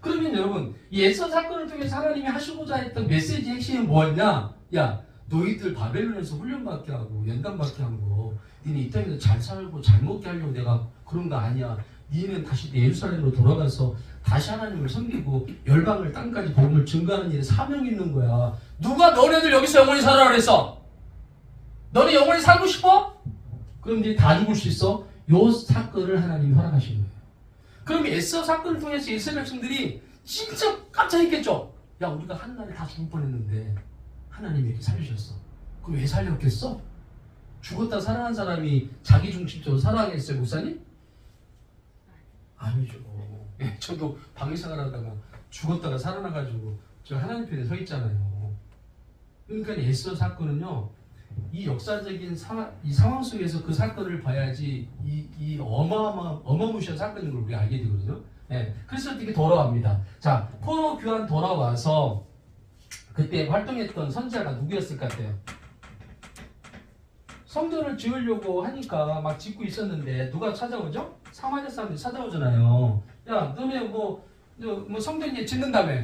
그러면 여러분 이 에서드 사건을 통해서 하나님이 하시고자 했던 메시지 핵심은 뭐였냐? 야, 너희들 바벨론에서 훈련받게 하고 연단받게 한 거 니네 이 땅에서 잘 살고 잘 먹게 하려고 내가 그런 거 아니야. 니는 다시 예루살렘으로 돌아가서 다시 하나님을 섬기고 열방을 땅까지 복음을 증거하는 일에 사명이 있는 거야. 누가 너네들 여기서 영원히 살아라 그랬어? 너네 영원히 살고 싶어? 그럼 니 다 죽을 수 있어? 요 사건을 하나님이 허락하신 거예요. 그럼 에스더 사건을 통해서 이스라엘 백성들이 진짜 깜짝 놀랐겠죠? 야, 우리가 한날에 다 죽을 뻔했는데 하나님이 이렇게 살리셨어. 그럼 왜 살렸겠어? 죽었다 살아난 사람이 자기 중심적으로 살아가겠어요, 목사님? 아니죠. 저도 방위생활 하다가 죽었다가 살아나가지고 저 하나님 편에 서 있잖아요. 그러니까 에스더 사건은요, 이 역사적인 이 상황 속에서 그 사건을 봐야지 이 어마무시한 사건인 걸 우리가 알게 되거든요. 그래서 이렇게 돌아옵니다. 자, 포로 교환 돌아와서 그때 활동했던 선지자가 누구였을 것 같아요? 성전을 지으려고 하니까 막 짓고 있었는데 누가 찾아오죠? 사마리아 사람들이 찾아오잖아요. 야, 너네 뭐 성전 이제 짓는다며.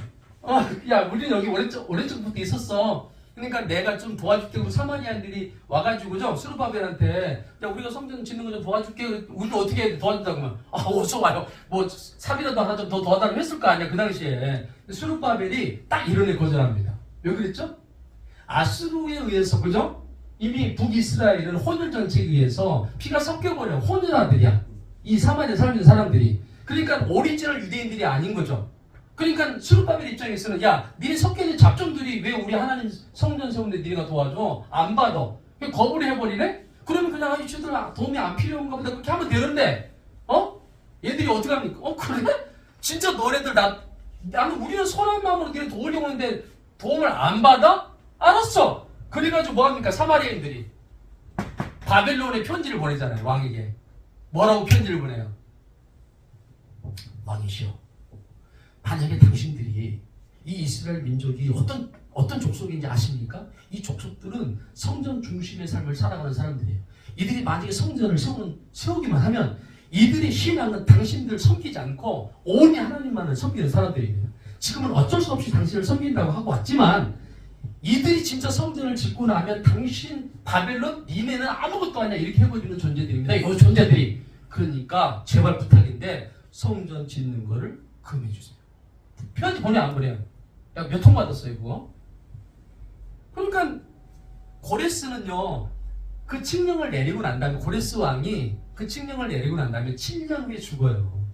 야, 우리는 여기 오래전부터 있었어. 그러니까 내가 좀 도와줄게. 그리고 사마리아인들이 와가지고죠, 스룹바벨한테 야, 우리가 성전 짓는 거 좀 도와줄게. 우리를 어떻게 도와준다고 하면 어서 와요. 뭐 삽이라도 하나 좀 더 도와달라고 했을 거 아니야 그 당시에. 스룹바벨이 딱 이런 애 거절합니다. 왜 그랬죠? 아수르에 의해서, 그죠? 이미 북이스라엘은 혼혈 정책에 의해서 피가 섞여버려. 혼혈 아들이야, 이 사마리아 살고 있는 사람들이. 그러니까 오리지널 유대인들이 아닌 거죠. 그러니까 스룹바벨 입장에서는 야, 니네 섞여있는 잡종들이 왜 우리 하나님 성전 세우는데 니네가 도와줘? 안 받아. 거부를 해버리네? 그러면 그냥 이 친구들 도움이 안 필요한가 보다 그렇게 하면 되는데 얘들이 어떻게 합니까? 그래? 진짜 너네들 나는 우리는 선한 마음으로 니네 도우려고 하는데 도움을 안 받아? 알았어. 그래가지고 뭐합니까? 사마리아인들이 바벨론에 편지를 보내잖아요. 왕에게. 뭐라고 편지를 보내요? 왕이시여, 만약에 당신들이 이 이스라엘 민족이 어떤 족속인지 아십니까? 이 족속들은 성전 중심의 삶을 살아가는 사람들이에요. 이들이 만약에 성전을 세우기만 하면 이들의 신앙은 당신들 섬기지 않고 오직 하나님만을 섬기는 사람들입니다. 지금은 어쩔 수 없이 당신을 섬긴다고 하고 왔지만 이들이 진짜 성전을 짓고 나면 당신 바벨론 니네는 아무것도 아니야 이렇게 해버리는 존재들입니다. 이 존재들이. 그러니까 제발 부탁인데 성전 짓는 거를 금해주세요. 편지 보내 안 보내요? 야, 몇 통 받았어요 그거? 그러니까 고레스는요 그 칙령을 내리고 난 다음에 고레스 왕이 그 칙령을 내리고 난 다음에 7년 후에 죽어요.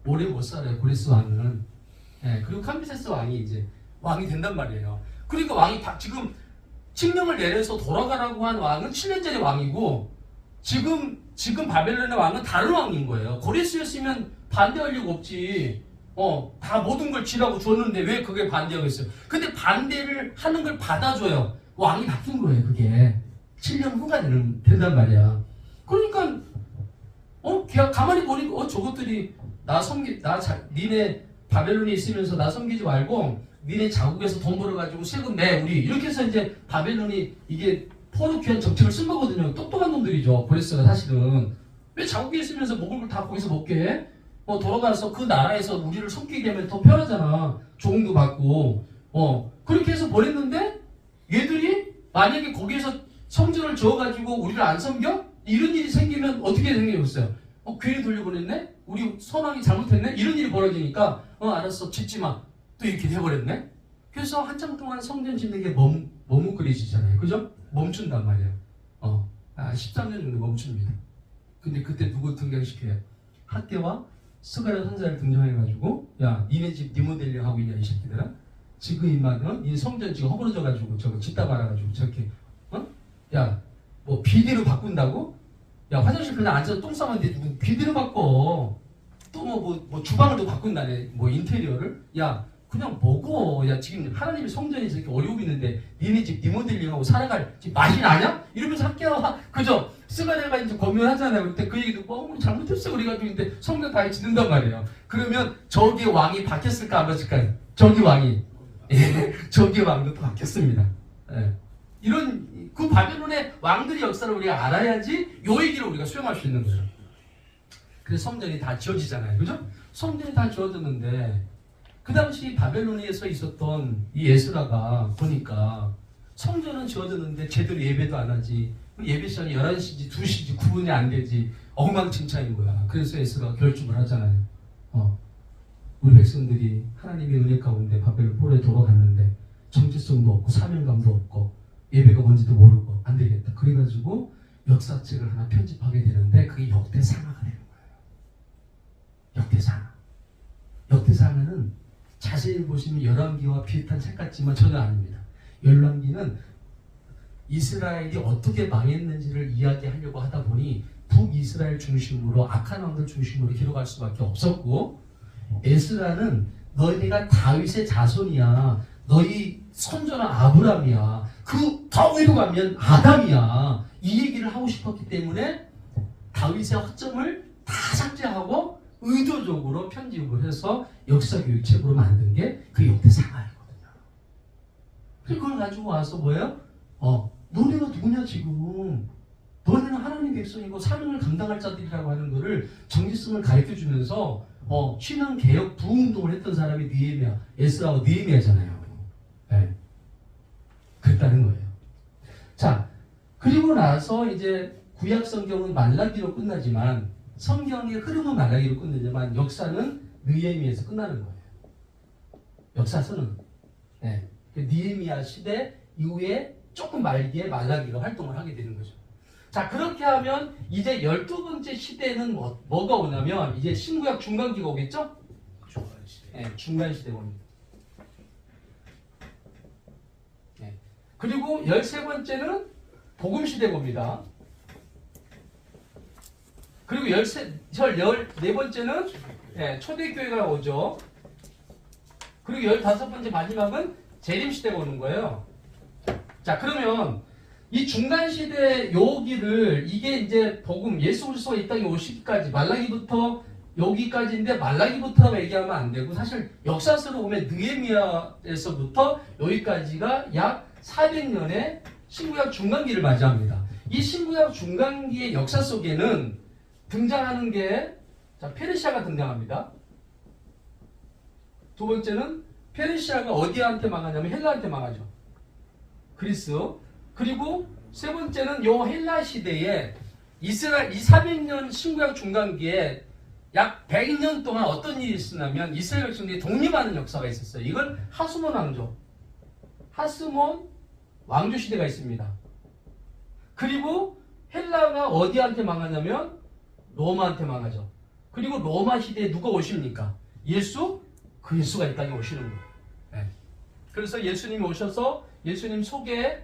오래 못 살아요 고레스 왕은. 네, 그리고 캄비세스 왕이 이제 왕이 된단 말이에요. 그러니까 왕이 지금 칙령을 내려서 돌아가라고 한 왕은 7년 전의 왕이고 지금 바벨론의 왕은 다른 왕인 거예요. 고레스였으면 반대할 이유가 없지. 다 모든 걸 지라고 줬는데 왜 그게 반대하겠어요? 근데 반대를 하는 걸 받아줘요. 왕이 바뀐 거예요, 그게. 7년 후가 된단 말이야. 그러니까, 그냥 가만히 보니까, 저것들이 니네 바벨론에 있으면서 나 섬기지 말고, 니네 자국에서 돈 벌어가지고 세금 내, 우리. 이렇게 해서 이제 바벨론이 이게 포르키한 정책을 쓴 거거든요. 똑똑한 놈들이죠, 고레스가 사실은. 왜 자국에 있으면서 먹을 걸 다 거기서 먹게 해? 돌아가서 그 나라에서 우리를 섬기게 하면 더 편하잖아. 조공도 받고. 그렇게 해서 보냈는데 얘들이 만약에 거기에서 성전을 지어가지고 우리를 안 섬겨? 이런 일이 생기면 어떻게 되는 게 있어요? 괜히 돌려보냈네? 우리 선왕이 잘못했네? 이런 일이 벌어지니까 알았어 짓지 마. 또 이렇게 돼버렸네? 그래서 한참 동안 성전 짓는 게 머뭇거리지잖아요. 그죠? 멈춘단 말이에요. 13년 정도 멈춥니다. 근데 그때 누구 등장시켜요? 학계와 스가랴 선지자를 등장해가지고 야 니네 집 리모델링 하고 있냐 이 새끼들아? 지금 임마는 니네 성전 지금 허물어져가지고 저거 짓다 말아가지고 저렇게 야 뭐 비대로 바꾼다고? 야 화장실 그냥 앉아서 똥 싸면 돼 비대로 바꿔. 또 뭐 주방을 또 바꾼다네. 뭐 인테리어를? 야 그냥 먹어. 야 지금 하나님의 성전이 저렇게 어려움이 있는데 니네 집 리모델링하고 살아갈 지금 맛이 나냐? 이러면서 학교와 그죠? 스가랴가 이제 검열하잖아요. 그때 그 얘기 듣고 잘못했어 그래가지고 근데 성전 다 짓는단 말이에요. 그러면 저기 왕이 바뀌었을까 안 바뀌었을까요? 저기 왕이 저기 왕도 또 바뀌었습니다. 이런 그 바벨론의 왕들의 역사를 우리가 알아야지 요 얘기를 우리가 수용할 수 있는 거예요. 그래서 성전이 다 지어지잖아요. 그죠? 성전이 다 지어졌는데 그 당시 바벨론에서 있었던 이 에스라가 보니까 성전은 지어졌는데 제대로 예배도 안 하지. 예배 시간이 11시지 2시지 구분이 안 되지. 엉망진창인 거야. 그래서 에스라가 결심을 하잖아요. 우리 백성들이 하나님의 은혜 가운데 바벨론 포로에 돌아갔는데 정체성도 없고 사명감도 없고 예배가 뭔지도 모르고 안 되겠다. 그래가지고 역사책을 하나 편집하게 되는데 그게 역대상하가 되는 거예요. 역대상하. 역대상하는 자세히 보시면 열왕기와 비슷한 책 같지만 전혀 아닙니다. 열왕기는 이스라엘이 어떻게 망했는지를 이야기하려고 하다 보니 북이스라엘 중심으로 악한 왕들 중심으로 기록할 수밖에 없었고 에스라는 너희가 다윗의 자손이야. 너희 선조는 아브람이야. 그 더 위로 가면 아담이야. 이 얘기를 하고 싶었기 때문에 다윗의 허점을 다 삭제하고 의도적으로 편집을 해서 역사교육책으로 만든 게 그 역대상하이거든요. 그걸 가지고 와서 뭐예요? 너네가 누구냐 지금. 너네는 하나님 백성이고 사명을 감당할 자들이라고 하는 거를 정체성을 가르쳐주면서 신앙개혁 부운동을 했던 사람이 느헤미야, 에스라하고 느헤미야잖아요. 네. 그랬다는 거예요. 자, 그리고 나서 이제 구약 성경은 말라기로 끝나지만 성경의 흐름은 말라기로 끝나지만 역사는 느헤미야에서 끝나는 거예요. 역사서는 느헤미야 시대 이후에 조금 말기에 말라기가 활동을 하게 되는 거죠. 자, 그렇게 하면 이제 12번째 시대는 뭐가 오냐면 이제 신구약 중간기가 오겠죠? 중간시대. 중간시대가 옵니다. 그리고 13번째는 복음시대가 옵니다. 그리고 14번째는 초대교회가 오죠. 그리고 15번째 마지막은 재림시대가 오는 거예요. 자, 그러면 이 중간시대 여기를 이게 이제 복음 예수 그리스도가 이 땅에 오시기까지 말라기부터 여기까지인데 말라기부터 얘기하면 안 되고 사실 역사서로 보면 느헤미야에서부터 여기까지가 약 400년의 신구약 중간기를 맞이합니다. 이 신구약 중간기의 역사 속에는 등장하는 게 자, 페르시아가 등장합니다. 두 번째는 페르시아가 어디한테 망하냐면 헬라한테 망하죠. 그리스. 그리고 세 번째는 요 헬라 시대에 이스라엘 400년 신구약 중간기에 약 100년 동안 어떤 일이 있었냐면 이스라엘 백성들이 독립하는 역사가 있었어요. 이걸 하스몬 왕조. 하스몬 왕조 시대가 있습니다. 그리고 헬라가 어디한테 망하냐면 로마한테 망하죠. 그리고 로마 시대에 누가 오십니까? 예수? 그 예수가 이 땅에 오시는 거예요. 네. 그래서 예수님이 오셔서 예수님 소개,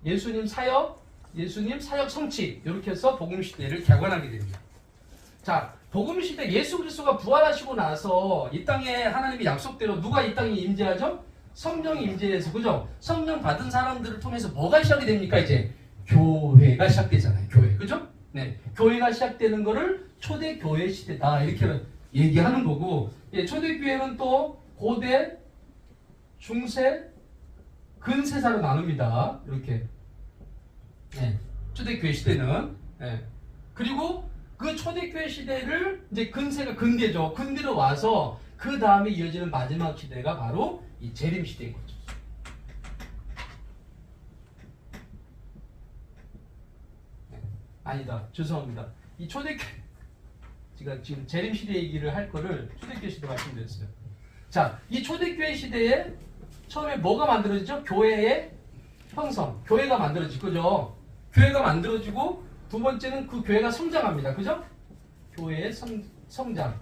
예수님 사역, 예수님 사역 성취 이렇게 해서 복음 시대를 개관하게 됩니다. 자, 복음 시대 예수 그리스도가 부활하시고 나서 이 땅에 하나님의 약속대로 누가 이 땅에 임재하죠? 성령이 임재해서 그죠? 성령 받은 사람들을 통해서 뭐가 시작이 됩니까? 이제 교회가 시작되잖아요. 교회. 그죠? 네. 교회가 시작되는 거를 초대교회 시대다. 이렇게 얘기하는 거고, 예, 초대교회는 또 고대, 중세, 근세사로 나눕니다. 이렇게. 네. 초대교회 시대는. 네. 그리고 그 초대교회 시대를 이제 근세가 근대죠. 근대로 와서 그 다음에 이어지는 마지막 시대가 바로 이 재림 시대인 거죠. 네. 아니다. 죄송합니다. 이 초대교회 제가 지금 재림 시대 얘기를 할 거를 초대교회 시대 말씀드렸어요. 자, 이 초대교회 시대에 처음에 뭐가 만들어지죠? 교회의 형성. 교회가 만들어지고, 그죠? 교회가 만들어지고 두 번째는 그 교회가 성장합니다. 그죠? 교회의 성장.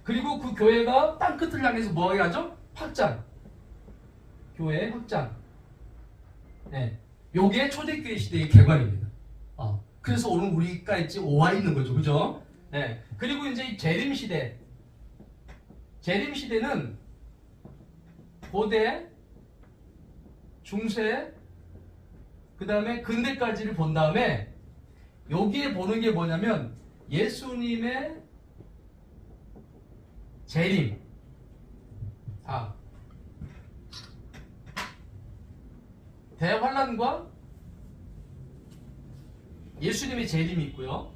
그리고 그 교회가 땅끝을 향해서 뭐 하죠? 확장. 교회의 확장. 네. 요게 초대교회 시대의 개관입니다. 그래서 오늘 우리가 이제 오와 있는 거죠. 그죠? 네. 그리고 이제 이 재림 시대. 재림 시대는 고대, 중세, 그 다음에 근대까지를 본 다음에 여기에 보는 게 뭐냐면 예수님의 재림. 대환란과 예수님의 재림이 있고요.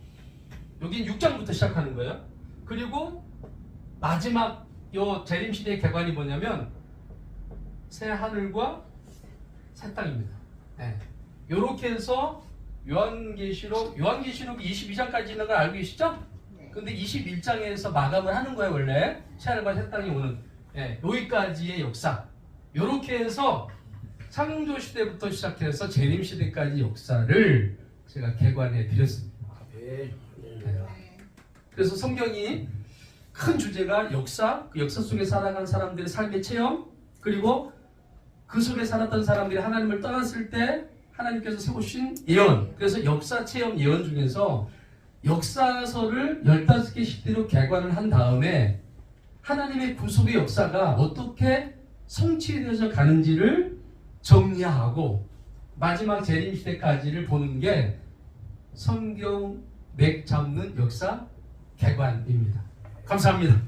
여긴 6장부터 시작하는 거예요. 그리고 마지막 요 재림 시대의 개관이 뭐냐면 새 하늘과 새 땅입니다. 네. 요렇게 해서 요한계시록 22장까지 있는 걸 알고 계시죠? 네. 근데 21장에서 마감을 하는 거예요, 원래. 새 하늘과 새 땅이 오는. 네. 여기까지의 역사. 요렇게 해서 창조 시대부터 시작해서 재림 시대까지 역사를 제가 개관해 드렸습니다. 네. 네. 그래서 성경이 큰 주제가 역사, 그 역사 속에 살아간 사람들의 삶의 체험, 그리고 그 속에 살았던 사람들이 하나님을 떠났을 때 하나님께서 세우신 예언. 그래서 역사 체험 예언 중에서 역사서를 15개씩대로 개관을 한 다음에 하나님의 구속의 역사가 어떻게 성취되어져 가는지를 정리하고 마지막 재림시대까지를 보는 게 성경 맥 잡는 역사 개관입니다. 감사합니다.